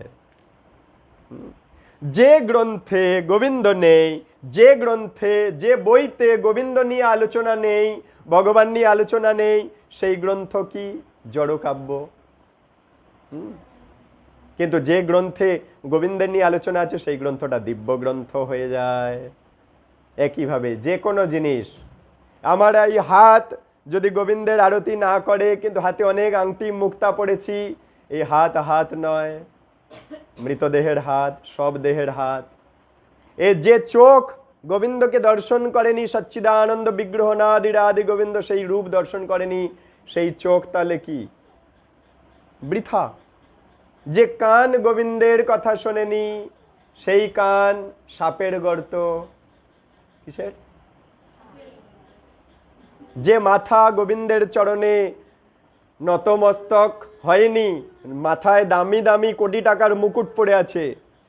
যে গ্রন্থে গোবিন্দ নেই, যে গ্রন্থে, যে বইতে গোবিন্দ নিয়ে আলোচনা নেই, ভগবান নিয়ে আলোচনা নেই, সেই গ্রন্থ কি? জড়কাব্য। কিন্তু যে গ্রন্থে গোবিন্দের নিয়ে আলোচনা আছে সেই গ্রন্থটা দিব্য গ্রন্থ হয়ে যায়। একইভাবে যে কোনো জিনিস, আমার এই হাত যদি গোবিন্দের আরতি না করে, কিন্তু হাতে অনেক আংটি মুক্তা পড়েছি, এই হাত হাত নয়, মৃতদেহের হাত, সব দেহের হাত। এ যে চোখ গোবিন্দকে দর্শন করেনি, সচ্চিদানন্দ বিগ্রহ নাদিরাদি গোবিন্দ সেই রূপ দর্শন করেনি, সেই চোখ তাহলে কি? বৃথা। যে কান গোবিন্দের কথা শোনেনি, সেই কান সাপের গর্ত। কিসের? যে মাথা গোবিন্দের চরণে নতমস্তক হয়নি, মাথায় দামি দামি কোটি টাকার মুকুট পড়ে আছে,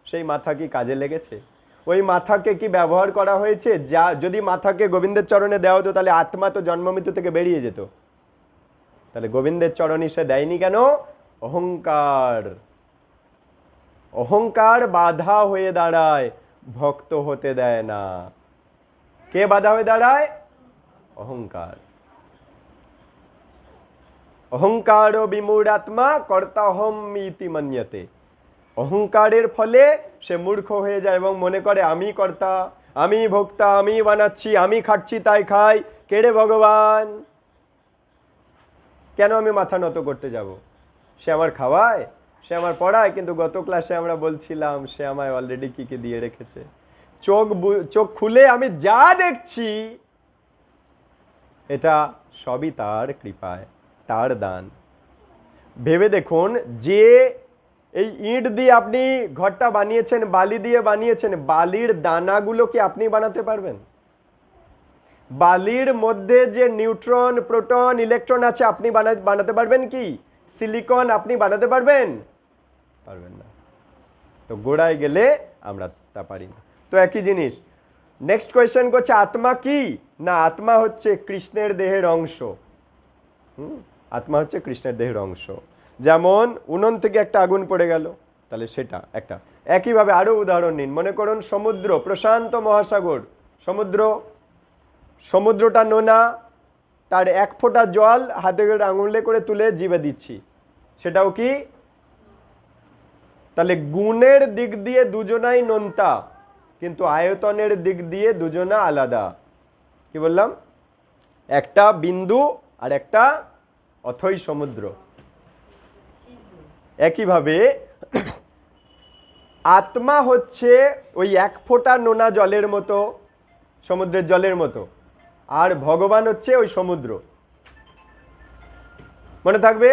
সেই মাথা কি কাজে লেগেছে? ওই মাথাকে কি ব্যবহার করা হয়েছে? যা যদি মাথাকে গোবিন্দের চরণে দেওয়া হতো, তাহলে আত্মা তো জন্মমৃত্যু থেকে বেরিয়ে যেত। তাহলে গোবিন্দের চরণে সে দেয়নি কেন? অহংকার। অহংকার বাধা হয়ে দাঁড়ায়, ভক্ত হতে দেয় না। কে বাধা হয়ে দাঁড়ায়? অহংকার। অহংকার বিমূঢ়াত্মা কর্তাহম ইতি মন্যতে। অহংকারের ফলে সে মূর্খ হয়ে যায় এবং মনে করে আমি কর্তা, আমি ভোক্তা, আমি বানাচ্ছি, আমি খাচ্ছি তাই খাই, কে রে ভগবান? কেন আমি মাথা নত করতে যাব? সে আমার খাওয়ায়, সে আমার পড়ায়, কিন্তু গত ক্লাসে আমরা বলছিলাম সে আমায় অলরেডি কি কি দিয়ে রেখেছে। চোখ খুলে আমি যা দেখছি, এটা সবই তার কৃপায়, তার দান। ভেবে দেখুন, যে এই ইট দিয়ে আপনি ঘরটা বানিয়েছেন, বালি দিয়ে বানিয়েছেন, বালির দানাগুলো কি আপনি বানাতে পারবেন? বালির মধ্যে যে নিউট্রন, প্রোটন, ইলেকট্রন আছে, আপনি বানাতে পারবেন কি? সিলিকন আপনি বানাতে পারবেন? পারবেন না। তো গোড়ায় গেলে আমরা তা পারি না। তো একই জিনিস নেক্সট কোয়েশ্চেন করছে, আত্মা কি? না, আত্মা হচ্ছে কৃষ্ণের দেহের অংশ। আত্মা হচ্ছে কৃষ্ণের দেহের অংশ। যেমন উনুন থেকে একটা আগুন পড়ে গেল, তাহলে সেটা একটা। একইভাবে আরো উদাহরণ নিন, মনে করুন সমুদ্র, প্রশান্ত মহাসাগর, সমুদ্রটা নোনা, তার এক ফোঁটা জল হাতে করে আঙুলে করে তুলে জিভে দিচ্ছি, সেটাও কি? তাহলে গুণের দিক দিয়ে দুজনাই নোনতা, কিন্তু আয়তনের দিক দিয়ে দুজনা আলাদা। কি বললাম? একটা বিন্দু আর একটা অথই সমুদ্র। একইভাবে আত্মা হচ্ছে ওই এক ফোঁটা নোনা জলের মতো, সমুদ্রের জলের মতো, আর ভগবান হচ্ছে ওই সমুদ্র। মনে থাকবে?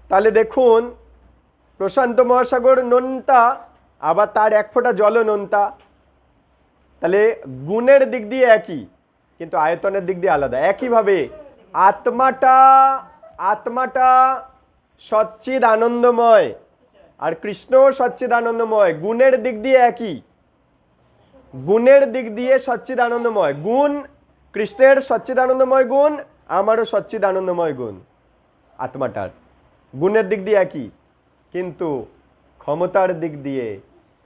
তাহলে দেখুন, প্রশান্ত মহাসাগর নোনতা, আবার তার এক ফোঁটা জলও নোনতা। তাহলে গুণের দিক দিয়ে একই, কিন্তু আয়তনের দিক দিয়ে আলাদা। একইভাবে আত্মাটা সচ্চিদ আনন্দময়, আর কৃষ্ণ সচ্চিদ আনন্দময়। গুণের দিক দিয়ে একই, গুণের দিক দিয়ে সচ্চিদ আনন্দময় গুণ, কৃষ্ণের সচ্চিদ আনন্দময় গুণ, আমারও সচ্চিদ আনন্দময় গুণ। আত্মাটার। গুণের দিক দিয়ে একই, কিন্তু ক্ষমতার দিক দিয়ে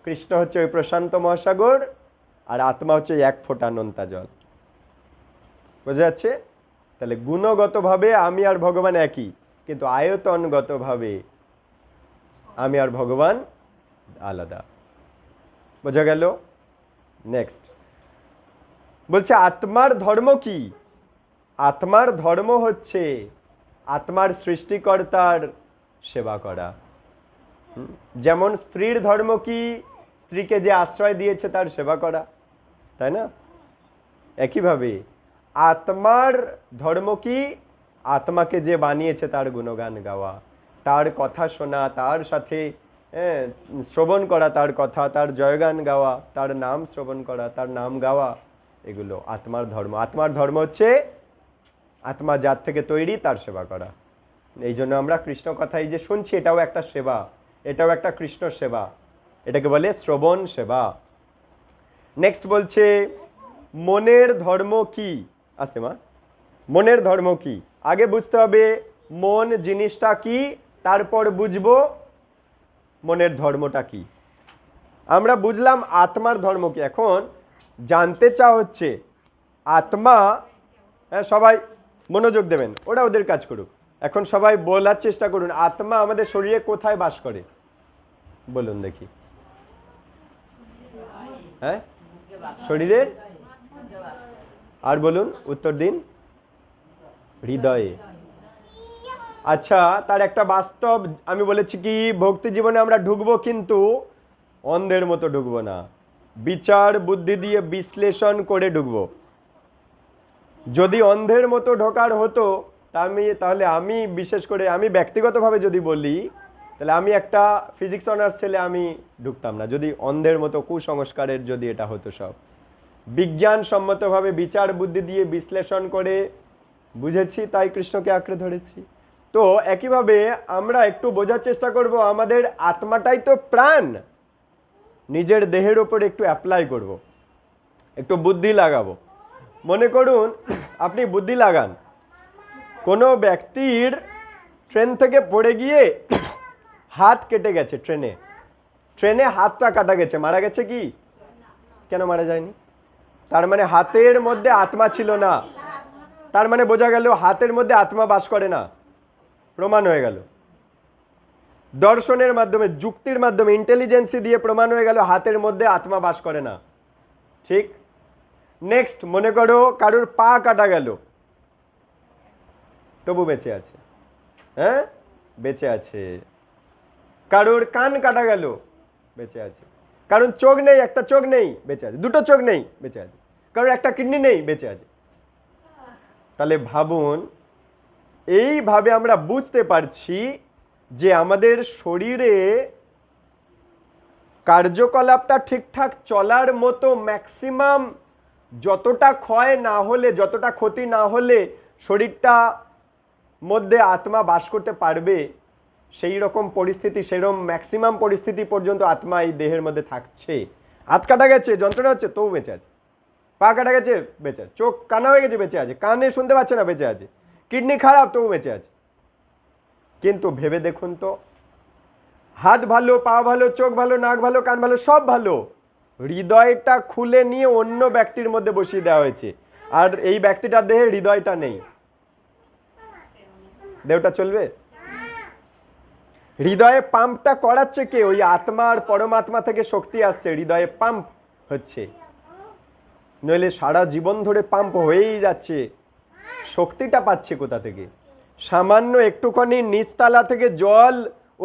কৃষ্ণ হচ্ছে ওই প্রশান্ত মহাসাগর, আর আত্মা হচ্ছে এক ফোঁটা নোনতা জল। বোঝা যাচ্ছে? তাহলে গুণগতভাবে আমি আর ভগবান একই, কিন্তু আয়তনগতভাবে আমি আর ভগবান আলাদা। বোঝা গেল? নেক্সট বলছে আত্মার ধর্ম কি? আত্মার ধর্ম হচ্ছে আত্মার সৃষ্টিকর্তার সেবা করা। যেমন স্ত্রীর ধর্ম কি? স্ত্রীকে যে আশ্রয় দিয়েছে তার সেবা করা, তাই না? একইভাবে আত্মার ধর্ম কি? আত্মাকে যে বানিয়েছে তার গুণগান গাওয়া, তার কথা শোনা, তার সাথে শ্রবণ করা, তার কথা, তার জয়গান গাওয়া, তার নাম শ্রবণ করা, তার নাম গাওয়া, এগুলো আত্মার ধর্ম। আত্মার ধর্ম হচ্ছে আত্মা যার থেকে তৈরি তার সেবা করা। এই জন্য আমরা কৃষ্ণ কথা এই যে শুনছি, এটাও একটা সেবা, এটাও একটা কৃষ্ণ সেবা, এটাকে বলে শ্রবণ সেবা। নেক্সট বলছে মনের ধর্ম কি? আসতে মা, মনের ধর্ম কি? আগে বুঝতে হবে মন জিনিসটা কি, তারপর বুঝবো মনের ধর্মটা কি। আমরা বুঝলাম আত্মার ধর্ম কি, এখন জানতে চাওয়া হচ্ছে আত্মা। হ্যাঁ, সবাই মনোযোগ দেবেন, ওরা ওদের কাজ করুক। এখন সবাই বলার চেষ্টা করুন, আত্মা আমাদের শরীরে কোথায় বাস করে? বলুন দেখি। হ্যাঁ, শরীরের, আর বলুন, উত্তর দিন। হৃদয়ে। আচ্ছা, তার একটা বাস্তব আমি বলেছি কি, ভক্তি জীবনে আমরা ঢুকবো, কিন্তু অন্ধের মতো ঢুকবো না, বিচার বুদ্ধি দিয়ে বিশ্লেষণ করে ঢুকবো। যদি অন্ধের মতো ঢোকার হতো তাহলে আমি বিশেষ করে আমি ব্যক্তিগতভাবে যদি বলি, তাহলে আমি একটা ফিজিক্স অনার্স ছেলে, আমি ঢুকতাম না যদি অন্ধের মতো কুসংস্কারের যদি এটা হতো। সব বিজ্ঞানসম্মতভাবে বিচার বুদ্ধি দিয়ে বিশ্লেষণ করে বুঝেছি, তাই কৃষ্ণকে আঁকড়ে ধরেছি। তো একইভাবে আমরা একটু বোঝার চেষ্টা করব, আমাদের আত্মাটাই তো প্রাণ। নিজের দেহের ওপর একটু অ্যাপ্লাই করব, একটু বুদ্ধি লাগাবো। মনে করুন আপনি বুদ্ধি লাগান, কোনো ব্যক্তির ট্রেন থেকে পড়ে গিয়ে হাত কেটে গেছে, ট্রেনে হাতটা কাটা গেছে, মারা গেছে কি? কেন মারা যায়নি? তার মানে হাতের মধ্যে আত্মা ছিল না। তার মানে বোঝা গেল হাতের মধ্যে আত্মা বাস করে না, প্রমাণ হয়ে গেল। দর্শনের মাধ্যমে, যুক্তির মাধ্যমে, ইন্টেলিজেন্সি দিয়ে প্রমাণ হয়ে গেল হাতের মধ্যে আত্মা বাস করে না। ঠিক? নেক্সট মনে করো কারোর পা কাটা গেল, তবু বেঁচে আছে। হ্যাঁ, বেঁচে আছে। কারোর কান কাটা গেল, বেঁচে আছে। কারণ চোখ নেই, একটা চোখ নেই, বেঁচে আছে। দুটো চোখ নেই, বেঁচে আছে। কারোর একটা কিডনি নেই, বেঁচে আছে। তাহলে ভাবুন, এইভাবে আমরা বুঝতে পারছি যে আমাদের শরীরে কার্যকলাপটা ঠিকঠাক চলার মতো ম্যাক্সিমাম যতটা ক্ষয় না হলে, যতটা ক্ষতি না হলে শরীরটা মধ্যে আত্মা বাস করতে পারবে, সেই রকম পরিস্থিতি, সেরকম ম্যাক্সিমাম পরিস্থিতি পর্যন্ত আত্মা এই দেহের মধ্যে থাকছে। হাত কাটা গেছে, যন্ত্রণা হচ্ছে, তবু বেঁচে আছে। পা কাটা গেছে, বেঁচে আছে। চোখ কানা হয়ে গেছে, বেঁচে আছে। কানে শুনতে পাচ্ছে না, বেঁচে আছে। কিডনি খারাপ, তবু বেঁচে আছে। কিন্তু ভেবে দেখুন তো, হাত ভালো, পা ভালো, চোখ ভালো, নাক ভালো, কান ভালো, সব ভালো, হৃদয়টা খুলে নিয়ে অন্য ব্যক্তির মধ্যে বসিয়ে দেওয়া হয়েছে, আর এই ব্যক্তিটার দেহে হৃদয়টা নেই। দেহটা চলবে? হৃদয়ে পাম্পটা করাচ্ছে কে? ওই আত্মা আর পরমাত্মা থেকে শক্তি আসছে, হৃদয়ে পাম্প হচ্ছে। নইলে সারা জীবন ধরে পাম্প হয়েই যাচ্ছে, শক্তিটা পাচ্ছে কোথা থেকে? সামান্য একটুখানি নিচতলা থেকে জল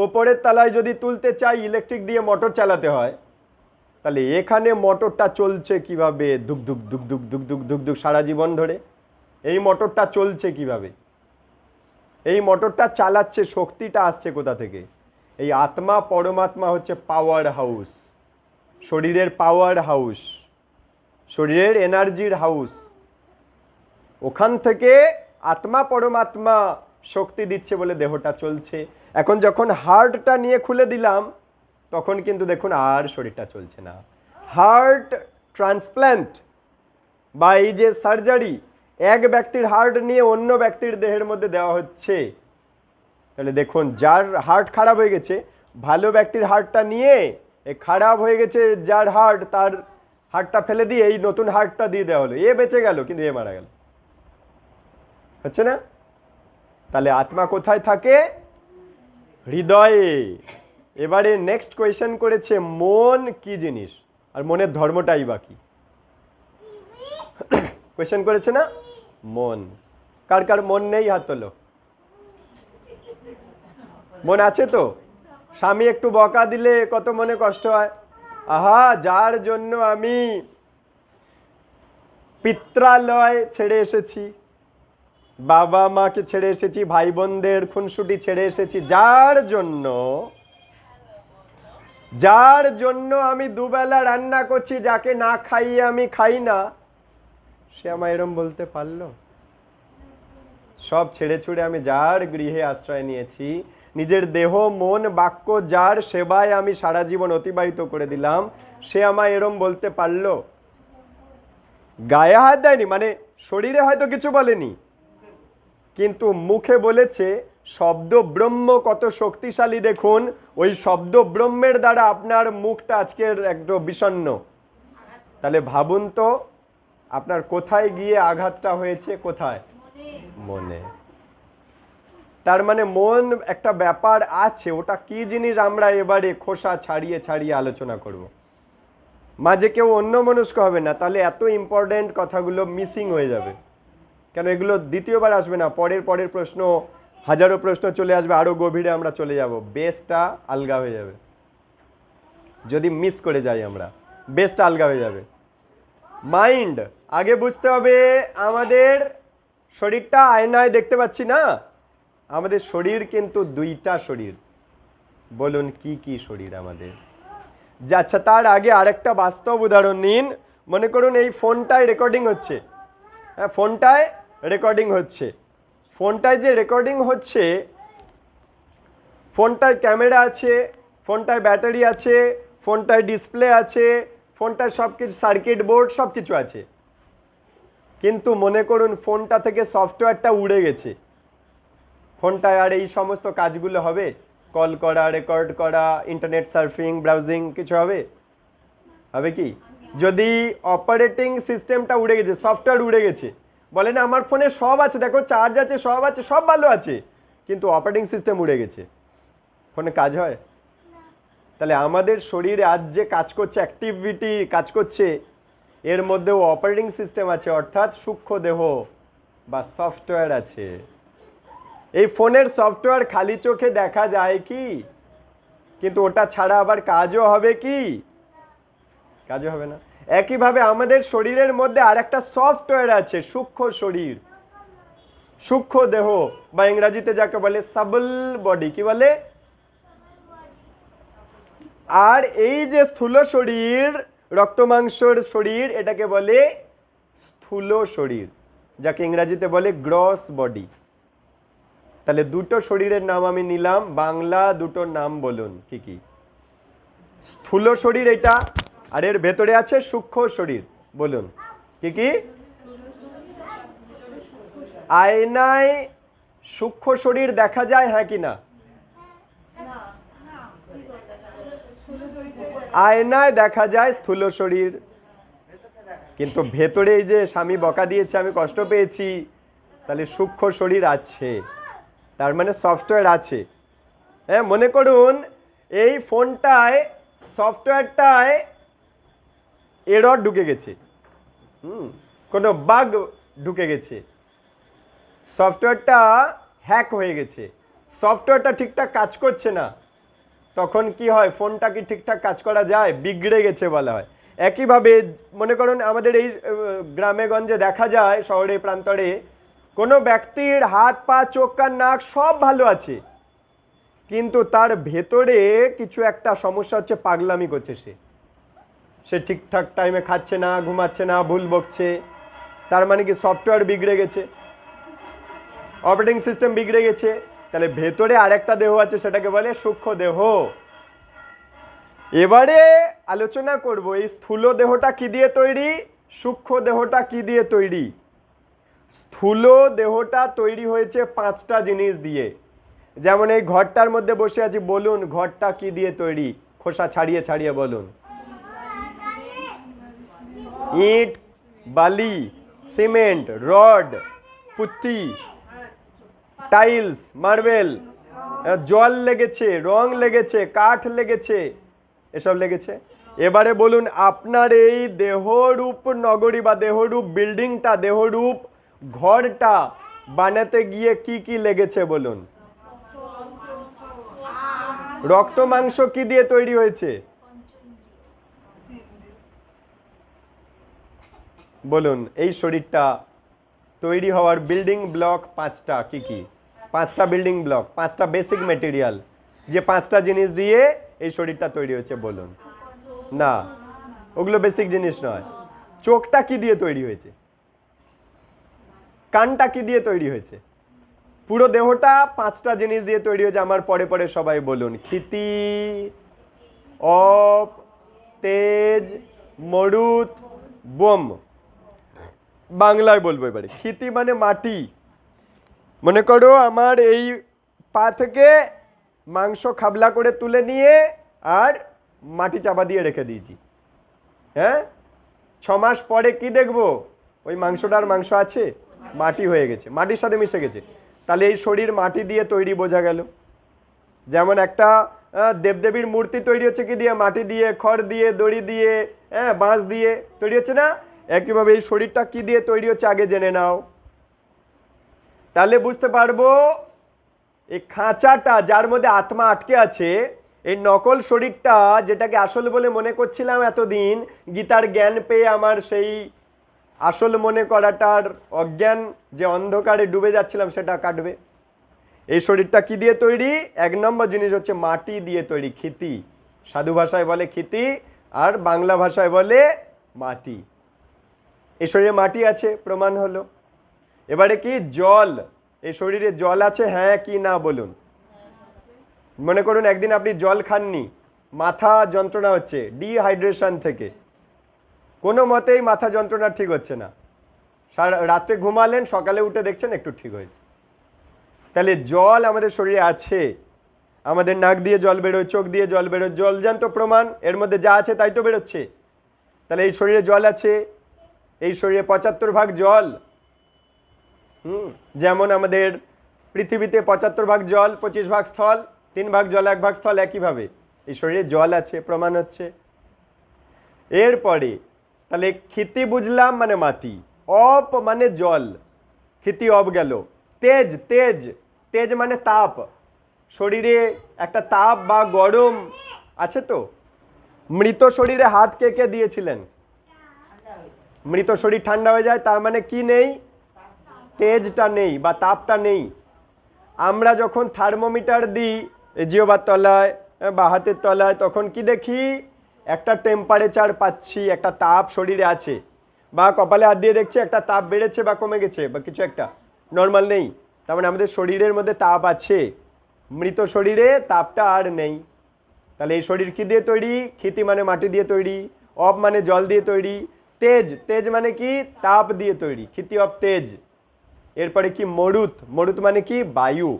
ওপরের তলায় যদি তুলতে চাই, ইলেকট্রিক দিয়ে মোটর চালাতে হয়, তাহলে এখানে মোটরটা চলছে কিভাবে? দুক দুক দুক দুক দুক দুক দুক দুক সারা জীবন ধরে এই মোটরটা চলছে কিভাবে? এই মোটরটা চালাচ্ছে, শক্তিটা আসছে কোথা থেকে? এই আত্মা পরমাত্মা হচ্ছে পাওয়ার হাউস, শরীরের পাওয়ার হাউস, শরীরের এনার্জির হাউস। ওখান থেকে আত্মা পরমাত্মা শক্তি দিচ্ছে বলে দেহটা চলছে। এখন যখন হার্টটা নিয়ে খুলে দিলাম, তখন কিন্তু দেখুন আর শরীরটা চলছে না। হার্ট ট্রান্সপ্ল্যান্ট বা এই যে সার্জারি, এক ব্যক্তির হার্ট নিয়ে অন্য ব্যক্তির দেহের মধ্যে দেওয়া হচ্ছে, তাহলে দেখুন, যার হার্ট খারাপ হয়ে গেছে, ভালো ব্যক্তির হার্টটা নিয়ে এ খারাপ হয়ে গেছে যার হার্ট, তার হার্টটা ফেলে দিয়ে এই নতুন হার্টটা দিয়ে দেওয়া হলো, এ বেঁচে গেল কিন্তু এ মারা গেল। হচ্ছে না? তাহলে আত্মা কোথায় থাকে? হৃদয়ে। এবারে নেক্সট কোয়েশ্চেন করেছে মন কি জিনিস, আর মনের ধর্মটাই বাকি। কোয়েশ্চেন করেছে না মন। কার কার মন নেই হাত তোলো। মন আছে তো? স্বামী একটু বকা দিলে কত মনে কষ্ট হয়। আহা, যার জন্য আমি পিত্রালয় ছেড়ে এসেছি, বাবা মাকে ছেড়ে এসেছি, ভাই বোনদের খুনসুটি ছেড়ে এসেছি, যার জন্য আমি দুবেলা রান্না করছি, যাকে না খাইয়ে আমি খাই না, সে আমায় এরম বলতে পারলো? সব ছেড়ে ছুড়ে আমি যার গৃহে আশ্রয় নিয়েছি, নিজের দেহ মন বাক্য যার সেবায় আমি সারা জীবন অতিবাহিত করে দিলাম, সে আমায় এরম বলতে পারলো? গায়ে হাত দেয়নি, মানে শরীরে হয়তো কিছু বলেনি, কিন্তু মুখে বলেছে। শব্দ ব্রহ্ম কত শক্তিশালী দেখুন, ওই শব্দ ব্রহ্মের দ্বারা আপনার মুখটা আজকের একদম বিষণ্ণ। তাহলে ভাবুন তো আপনার কোথায় গিয়ে আঘাতটা হয়েছে, কোথায়? মনে। তার মানে মন একটা ব্যাপার আছে, ওটা কি জিনিস আমরা এবারে খোসা ছাড়িয়ে ছাড়িয়ে আলোচনা করব। মাঝে কেউ অন্যমনস্ক হবে না, তাহলে এত ইম্পর্টেন্ট কথাগুলো মিসিং হয়ে যাবে। কেন এগুলো দ্বিতীয়বার আসবে না, পরের প্রশ্ন, হাজারো প্রশ্ন চলে আসবে, আরো গভীরে আমরা চলে যাব, বেসটা আলগা হয়ে যাবে। যদি মিস করে যাই আমরা, বেসটা আলগা হয়ে যাবে। মাইন্ড, আগে বুঝতে হবে আমাদের শরীরটা আয়নায় দেখতে পাচ্ছি না, আমাদের শরীর কিন্তু দুইটা শরীর। বলুন কি কি শরীর আমাদের? আচ্ছা, তার আগে আরেকটা বাস্তব উদাহরণ নিন। মনে করুন এই ফোনটায় রেকর্ডিং হচ্ছে, হ্যাঁ ফোনটায় রেকর্ডিং হচ্ছে। ফোনটায় যে রেকর্ডিং হচ্ছে, ফোনটায় ক্যামেরা আছে, ফোনটায় ব্যাটারি আছে, ফোনটায় ডিসপ্লে আছে, ফোনটায় সব কিছু, সার্কিট বোর্ড সব কিছু আছে। কিন্তু মনে করুন ফোনটা থেকে সফটওয়্যারটা উড়ে গেছে, ফোনটায় আর এই সমস্ত কাজগুলো হবে? কল করা, রেকর্ড করা, ইন্টারনেট সার্ফিং, ব্রাউজিং কিছু হবে? হবে কি? যদি অপারেটিং সিস্টেমটা উড়ে গেছে, সফটওয়্যার উড়ে গেছে, বলে না আমার ফোনে সব আছে, দেখো চার্জ আছে, সব আছে, সব ভালো আছে, কিন্তু অপারেটিং সিস্টেম উড়ে গেছে, ফোনে কাজ হয়? তাহলে আমাদের শরীরে আজ যে কাজ করছে, অ্যাক্টিভিটি কাজ করছে, এর মধ্যেও অপারেটিং সিস্টেম আছে, অর্থাৎ সূক্ষ্ম দেহ বা সফটওয়্যার আছে। এই ফোনের সফটওয়্যার খালি চোখে দেখা যায় কি? কিন্তু ওটা ছাড়া আবার কাজও হবে কি? কাজও হবে না। একইভাবে আমাদের শরীরের মধ্যে আর একটা সফটওয়্যার আছে, সূক্ষ্ম শরীর, সূক্ষ্ম দেহ, বা ইংরেজিতে যাকে বলে সাবল বডি। কি বলে? আর এই যে স্থূল শরীর, রক্ত মাংসর শরীর, এটাকে বলে স্থূল শরীর, যাকে ইংরেজিতে বলে গ্রস বডি। তাহলে দুটো শরীরের নাম আমি নিলাম, বাংলা দুটোর নাম বলুন কি কি? স্থূল শরীর এটা, আর এর ভেতরে আছে সূক্ষ্ম শরীর। বলুন কি কি? আয়নায় সূক্ষ্ম শরীর দেখা যায়, হ্যাঁ কি না? আয়নায় দেখা যায় স্থূল শরীর, কিন্তু ভেতরে এই যে স্বামী বকা দিয়েছে, আমি কষ্ট পেয়েছি, তাহলে সূক্ষ্ম শরীর আছে, তার মানে সফটওয়্যার আছে। হ্যাঁ, মনে করুন এই ফোনটায় সফটওয়্যারটায় এরর ঢুকে গেছে, কোনো বাগ ঢুকে গেছে, সফটওয়্যারটা হ্যাক হয়ে গেছে, সফটওয়্যারটা ঠিকঠাক কাজ করছে না, তখন কি হয়? ফোনটা কি ঠিকঠাক কাজ করা যায়? বিগড়ে গেছে বলা হয়। একইভাবে মনে করুন আমাদের এই গ্রামে গঞ্জে দেখা যায়, শহরে প্রান্তরে, কোনো ব্যক্তির হাত পা চোখ কান নাক সব ভালো আছে, কিন্তু তার ভেতরে কিছু একটা সমস্যা হচ্ছে, পাগলামি করছে, সে ঠিকঠাক টাইমে খাচ্ছে না, ঘুমাচ্ছে না, ভুল বকছে। তার মানে কি? সফটওয়্যার বিগড়ে গেছে, অপারেটিং সিস্টেম বিগড়ে গেছে। তাহলে ভেতরে আরেকটা দেহ আছে, সেটাকে বলে সূক্ষ্ম দেহ। এবারে আলোচনা করব এই স্থূল দেহটা কি দিয়ে তৈরি, সূক্ষ্ম দেহটা কি দিয়ে তৈরি। স্থূল দেহটা তৈরি হয়েছে 5টা জিনিস দিয়ে, যেমন এই ঘরটার মধ্যে বসে আছি, বলুন ঘরটা কি দিয়ে তৈরি? খোসা ছাড়িয়ে ছাড়িয়ে বলুন। ইট, বালি, cement, rod, putty, tiles, marble, জল লেগেছে, রং লেগেছে, কাঠ লেগেছে, এসব লেগেছে। এবারে বলুন আপনার এই দেহরূপ নগরী বা দেহরূপ বিল্ডিংটা, দেহরূপ ঘরটা বানাতে গিয়ে কি কি লেগেছে বলুন? রক্ত মাংস কি দিয়ে তৈরি হয়েছে বলুন? এই শরীরটা তৈরি হওয়ার বিল্ডিং ব্লক পাঁচটা, কি কি? পাঁচটা বিল্ডিং ব্লক, পাঁচটা বেসিক মেটেরিয়াল, যে পাঁচটা জিনিস দিয়ে এই শরীরটা তৈরি হয়েছে বলুন। না, ওগুলো বেসিক জিনিস নয়। চোখটা কি দিয়ে তৈরি হয়েছে? কানটা কি দিয়ে তৈরি হয়েছে? পুরো দেহটা পাঁচটা জিনিস দিয়ে তৈরি হয়েছে। আমার পরে পরে সবাই বলুন। ক্ষিতি, অপ, তেজ, মরুত, বোম। বাংলায় বলবো এবারে। ক্ষিতি মানে মাটি। মনে করো আমার এই পা থেকে মাংস খাবলা করে তুলে নিয়ে আর মাটি চাপা দিয়ে রেখে দিয়েছি, হ্যাঁ? 6 মাস পরে কি দেখবো? ওই মাংসটার মাংস আছে, মাটি হয়ে গেছে, মাটির সাথে মিশে গেছে। তাহলে এই শরীর মাটি দিয়ে তৈরি, বোঝা গেল। যেমন একটা দেবদেবীর মূর্তি তৈরি হচ্ছে কি দিয়ে? মাটি দিয়ে, খড় দিয়ে, দড়ি দিয়ে, হ্যাঁ, বাঁশ দিয়ে তৈরি হচ্ছে না? একইভাবে এই শরীরটা কি দিয়ে তৈরি হচ্ছে আগে জেনে নাও, তাহলে বুঝতে পারবো এই খাঁচাটা যার মধ্যে আত্মা আটকে আছে, এই নকল শরীরটা যেটাকে আসল বলে মনে করছিলাম এতদিন, গীতার জ্ঞান পেয়ে আমার সেই আসল মনে করাটার অজ্ঞান, যে অন্ধকারে ডুবে যাচ্ছিলাম, সেটা কাটবে। এই শরীরটা কি দিয়ে তৈরি? 1 নম্বর জিনিস হচ্ছে মাটি দিয়ে তৈরি, ক্ষিতি। সাধু ভাষায় বলে ক্ষিতি, আর বাংলা ভাষায় বলে মাটি। এই শরীরে মাটি আছে, প্রমাণ হলো। এবারে কি? জল। এই শরীরে জল আছে, হ্যাঁ কি না বলুন? মনে করুন একদিন আপনি জল খাননি, মাথা যন্ত্রণা হচ্ছে ডিহাইড্রেশন থেকে, কোনো মতেই মাথা যন্ত্রণা ঠিক হচ্ছে না, রাত্রে ঘুমালেন, সকালে উঠে দেখছেন একটু ঠিক হয়েছে। তাহলে জল আমাদের শরীরে আছে। আমাদের নাক দিয়ে জল বেরোয়, চোখ দিয়ে জল বেরোয়, জলজান্ত প্রমাণ, এর মধ্যে যা আছে তাই তো বেরোচ্ছে। তাহলে এই শরীরে জল আছে। এই শরীরে 75 ভাগ জল। যেমন আমাদের পৃথিবীতে 75 ভাগ জল, 25 ভাগ স্থল, 3 ভাগ জল, 1 ভাগ স্থল, একইভাবে এই শরীরে জল আছে, প্রমাণ হচ্ছে। এরপরে তাহলে ক্ষিতি বুঝলাম মানে মাটি, অপ মানে জল, ক্ষিতি অপ গেল। তেজ, তেজ, তেজ মানে তাপ। শরীরে একটা তাপ বা গরম আছে তো। মৃত শরীরে হাত কে কে দিয়েছিলেন? মৃত শরীর ঠান্ডা হয়ে যায়, তার মানে কি নেই? তেজটা নেই বা তাপটা নেই। আমরা যখন থার্মোমিটার দিই জিহ্বার তলায় বা হাতের তলায়, তখন কি দেখি? একটা টেম্পারেচার পাচ্ছি, একটা তাপ শরীরে আছে। বা কপালে হাত দিয়ে দেখছি একটা তাপ বেড়েছে বা কমে গেছে, বা কিছু একটা নর্মাল নেই। তার মানে আমাদের শরীরের মধ্যে তাপ আছে। মৃত শরীরে তাপটা আর নেই। তাহলে এই শরীর কি দিয়ে তৈরি? ক্ষিতি মানে মাটি দিয়ে তৈরি, অপ মানে জল দিয়ে তৈরি, তেজ, তেজ মানে কি? তাপ দিয়ে তৈরি, ক্ষিতি অপ তেজ। এরপরে কি? মরুত, মরুত মানে কি? বায়ু।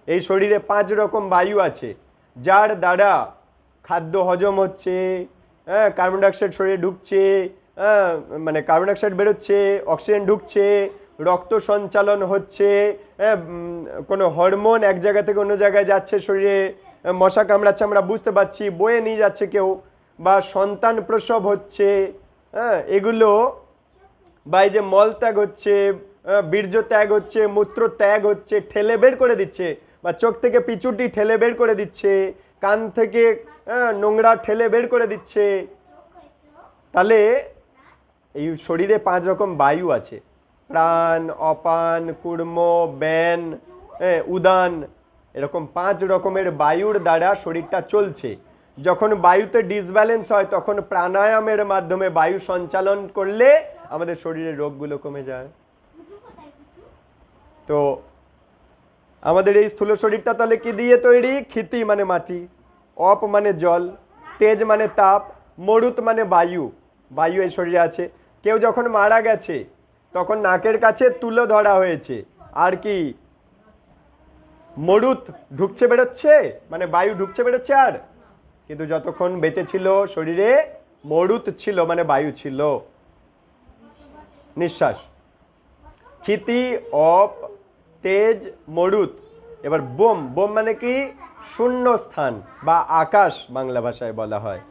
এই শরীরে 5 রকম বায়ু আছে, যার দ্বারা খাদ্য হজম হচ্ছে, হ্যাঁ, কার্বন ডাইঅক্সাইড শরীরে ঢুকছে, হ্যাঁ, মানে কার্বন ডাইঅক্সাইড বেরোচ্ছে, অক্সিজেন ঢুকছে, রক্ত সঞ্চালন হচ্ছে, হ্যাঁ, কোনো হরমোন এক জায়গা থেকে অন্য জায়গায় যাচ্ছে, শরীরে মশা কামড়াচ্ছে আমরা বুঝতে পারছি, বয়ে নিয়ে যাচ্ছে কেউ, বা সন্তান প্রসব হচ্ছে, হ্যাঁ, এগুলো, বা এই যে মল ত্যাগ হচ্ছে, বীর্য ত্যাগ হচ্ছে, মূত্র ত্যাগ হচ্ছে, ঠেলে বের করে দিচ্ছে, বা চোখ থেকে পিচুটি ঠেলে বের করে দিচ্ছে, কান থেকে নোংরা ঠেলে বের করে দিচ্ছে। তাহলে এই শরীরে 5 রকম বায়ু আছে, প্রাণ, অপান, কুর্ম, ব্যান, উদান, এরকম 5 রকমের বায়ুর দ্বারা শরীরটা চলছে। যখন বায়ুতে ডিসব্যালেন্স হয়, তখন প্রাণায়ামের মাধ্যমে বায়ু সঞ্চালন করলে আমাদের শরীরের রোগগুলো কমে যায়। তো আমাদের এই স্থূল শরীরটা তাহলে কি দিয়ে তৈরি? ক্ষিতি মানে মাটি, অপ মানে জল, তেজ মানে তাপ, মরুত মানে বায়ু, বায়ু এই শরীরে আছে। কেউ যখন মারা গেছে তখন নাকের কাছে তুলো ধরা হয়েছে, আর কি? মরুত ঢুকছে বেরোচ্ছে, মানে বায়ু ঢুকছে বেরোচ্ছে, আর কিন্তু যতক্ষণ বেঁচে ছিল শরীরে মরুত ছিল, মানে বায়ু ছিল, নিঃশ্বাস। ক্ষিতি, অপ, তেজ, মরুত। এবার বোম, বোম মানে কি? শূন্য স্থান বা আকাশ বাংলা ভাষায় বলা হয়,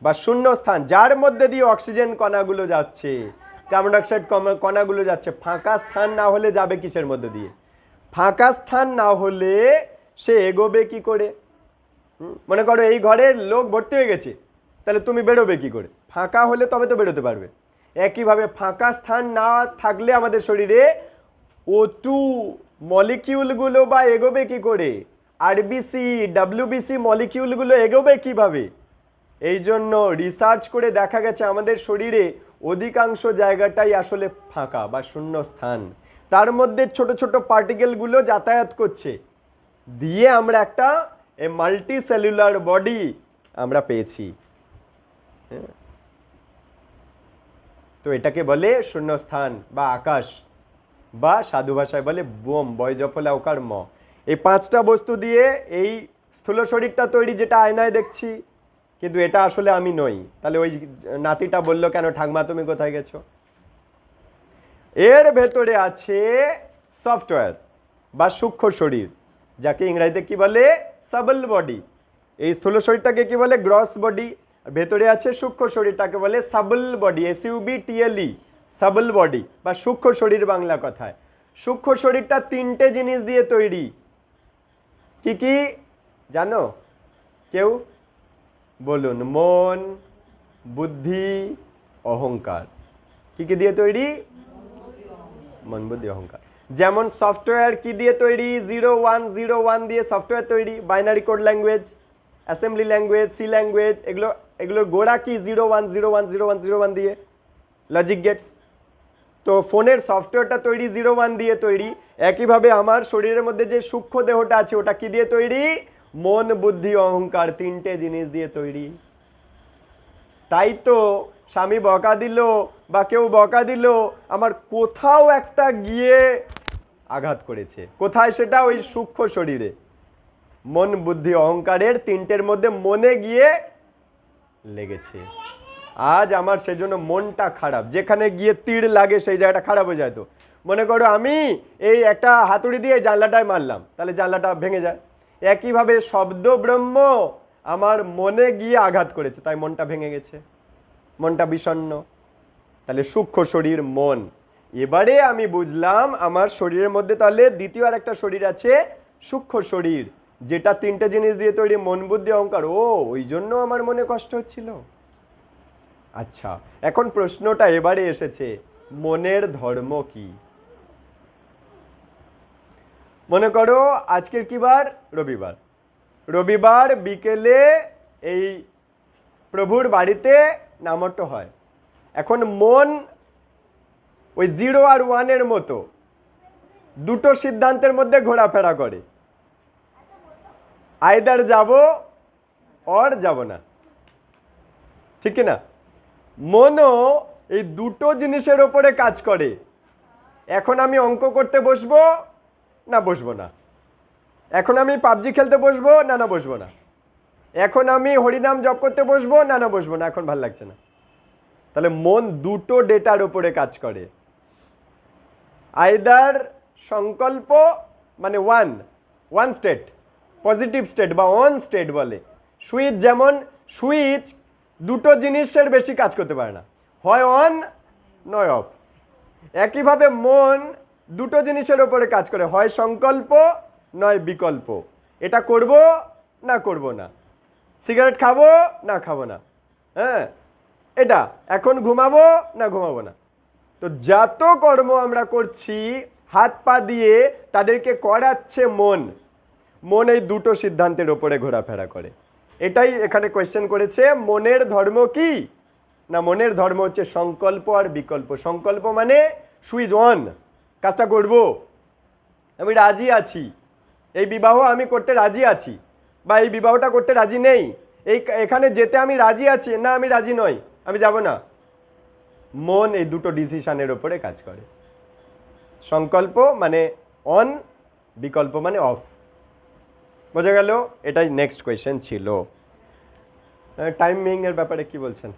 বা শূন্য স্থান যার মধ্যে দিয়ে অক্সিজেন কণাগুলো যাচ্ছে, কার্বন ডাইঅক্সাইড কণাগুলো যাচ্ছে। ফাঁকা স্থান না হলে যাবে কিসের মধ্যে দিয়ে? ফাঁকা স্থান না হলে সে এগোবে কি করে? মনে করো এই ঘরের লোক ভর্তি হয়ে গেছে, তাহলে তুমি বেরোবে কি করে? ফাঁকা হলে তবে তো বেরোতে পারবে। একইভাবে ফাঁকা স্থান না থাকলে আমাদের শরীরে O2 মলিকিউলগুলো বা এগোবে কি করে? আরবিসি, ডাব্লিউবিসি মলিকিউলগুলো এগোবে কিভাবে? এই জন্য রিসার্চ করে দেখা গেছে আমাদের শরীরে অধিকাংশ জায়গাটাই আসলে ফাঁকা বা শূন্য স্থান। তার মধ্যে ছোট ছোট পার্টিকেলগুলো যাতায়াত করছে, দিয়ে আমরা একটা মাল্টি সেলুলার বডি আমরা পেয়েছি। তো এটাকে বলে শূন্যস্থান বা আকাশ, বা সাধু ভাষায় বলে বোম, বয়জফলা ওকার ম। এই পাঁচটা বস্তু দিয়ে এই স্থূল শরীরটা তৈরি, যেটা আয়নায় দেখছি, কিন্তু এটা আসলে আমি নই। তাহলে ওই নাতিটা বললো, কেন ঠাকমা তুমি কোথায় গেছো? এর ভেতরে আছে সফটওয়্যার বা সূক্ষ্ম শরীর, যাকে ইংরেজিতে কি বলে? সাবল বডি। এই স্থূল শরীরটাকে কি বলে? Gross body. ভেতরে আছে সূক্ষ্ম শরীরটাকে বলে সাবল বডি, SUBTLE, সাবল বডি বা সূক্ষ্ম শরীর বাংলা কথায়। সূক্ষ্ম শরীরটা তিনটে জিনিস দিয়ে তৈরি। কি কি জানো কেউ? বলুন। মন, বুদ্ধি, অহংকার। কি কি দিয়ে তৈরি? মন, বুদ্ধি, অহংকার। যেমন সফটওয়্যার কি দিয়ে তৈরি? 0101 দিয়ে সফটওয়্যার তৈরি, binary code language, assembly language, C language, এগুলোর গোড়া কি? 01010101 দিয়ে লজিক গেটস। তো ফোনের সফটওয়্যারটা তৈরি 01 দিয়ে তৈরি। একইভাবে আমার শরীরের মধ্যে যে সূক্ষ্ম দেহটা আছে, ওটা কি দিয়ে তৈরি? মন, বুদ্ধি, অহংকার, তিনটে জিনিস দিয়ে তৈরি। তাই তো স্বামী বকা দিল বা কেউ বকা দিল, আমার কোথাও একটা গিয়ে আঘাত করেছে। কোথায় সেটা? ওই সূক্ষ্ম শরীরে। মন, বুদ্ধি, অহংকারের তিনটের মধ্যে মনে গিয়ে লেগেছে। আজ আমার সেজন্য মনটা খারাপ। যেখানে গিয়ে তীর লাগে সেই জায়গাটা খারাপ হয়ে যায়। তো মনে করো আমি এই একটা হাতুড়ি দিয়ে জানলাটায় মারলাম, তাহলে জানলাটা ভেঙে যায়। একইভাবে শব্দ ব্রহ্ম আমার মনে গিয়ে আঘাত করেছে, তাই মনটা ভেঙে গেছে, মনটা বিষণ্ণ। তাহলে সূক্ষ্ম শরীর মন। এবারে আমি বুঝলাম আমার শরীরের মধ্যে তাহলে দ্বিতীয় আর একটা শরীর আছে, সূক্ষ্ম শরীর, যেটা তিনটে জিনিস দিয়ে তৈরি, মন, বুদ্ধি, অহংকার। ও, ওই জন্য আমার মনে কষ্ট হচ্ছিল। আচ্ছা, এখন প্রশ্নটা এবারে এসেছে, মনের ধর্ম কি? মনে করো আজকের কি বার? রবিবার। রবিবার বিকেলে এই প্রভুর বাড়িতে নামট্য হয়। এখন মন ওই 0 আর 1 মতো দুটো সিদ্ধান্তের মধ্যে ঘোরাফেরা করে, আইদার যাব অর যাব না, ঠিক না? মনও এই দুটো জিনিসের ওপরে কাজ করে। এখন আমি অঙ্ক করতে বসবো না বসবো না, এখন আমি পাবজি খেলতে বসবো না বসবো না, এখন আমি হরিনাম জপ করতে বসবো না বসবো না, এখন ভাল লাগছে না। তাহলে মন দুটো ডেটার ওপরে কাজ করে। আইদার সংকল্প, মানে ওয়ান স্টেট, পজিটিভ স্টেট বা অন স্টেট বলে। সুইচ, যেমন সুইচ দুটো জিনিসের বেশি কাজ করতে পারে না, হয় অন নয় অফ। একইভাবে মন দুটো জিনিসের ওপরে কাজ করে, হয় সংকল্প নয় বিকল্প। এটা করব না করব না, সিগারেট খাবো না খাবো না, হ্যাঁ, এটা এখন ঘুমাবো না ঘুমাবো না। তো যত কর্ম আমরা করছি হাত পা দিয়ে, তাদেরকে করাচ্ছে মন। মন এই দুটো সিদ্ধান্তের ওপরে ঘোরাফেরা করে। এটাই এখানে কোয়েশ্চেন করেছে, মনের ধর্ম কি? না, মনের ধর্ম হচ্ছে সংকল্প আর বিকল্প। সংকল্প মানে সুইচ অন, কাজটা করব, আমি রাজি আছি, এই বিবাহ আমি করতে রাজি আছি, বা এই বিবাহটা করতে রাজি নেই, এখানে যেতে আমি রাজি আছি, না আমি রাজি নই, আমি যাব না। মন এই দুটো ডিসিশনের ওপরে কাজ করে। সংকল্প মানে অন, বিকল্প মানে অফ। বোঝা গেল? এটাই নেক্সট কোয়েশ্চেন ছিল। টাইমিংয়ের ব্যাপারে কি বলছেন?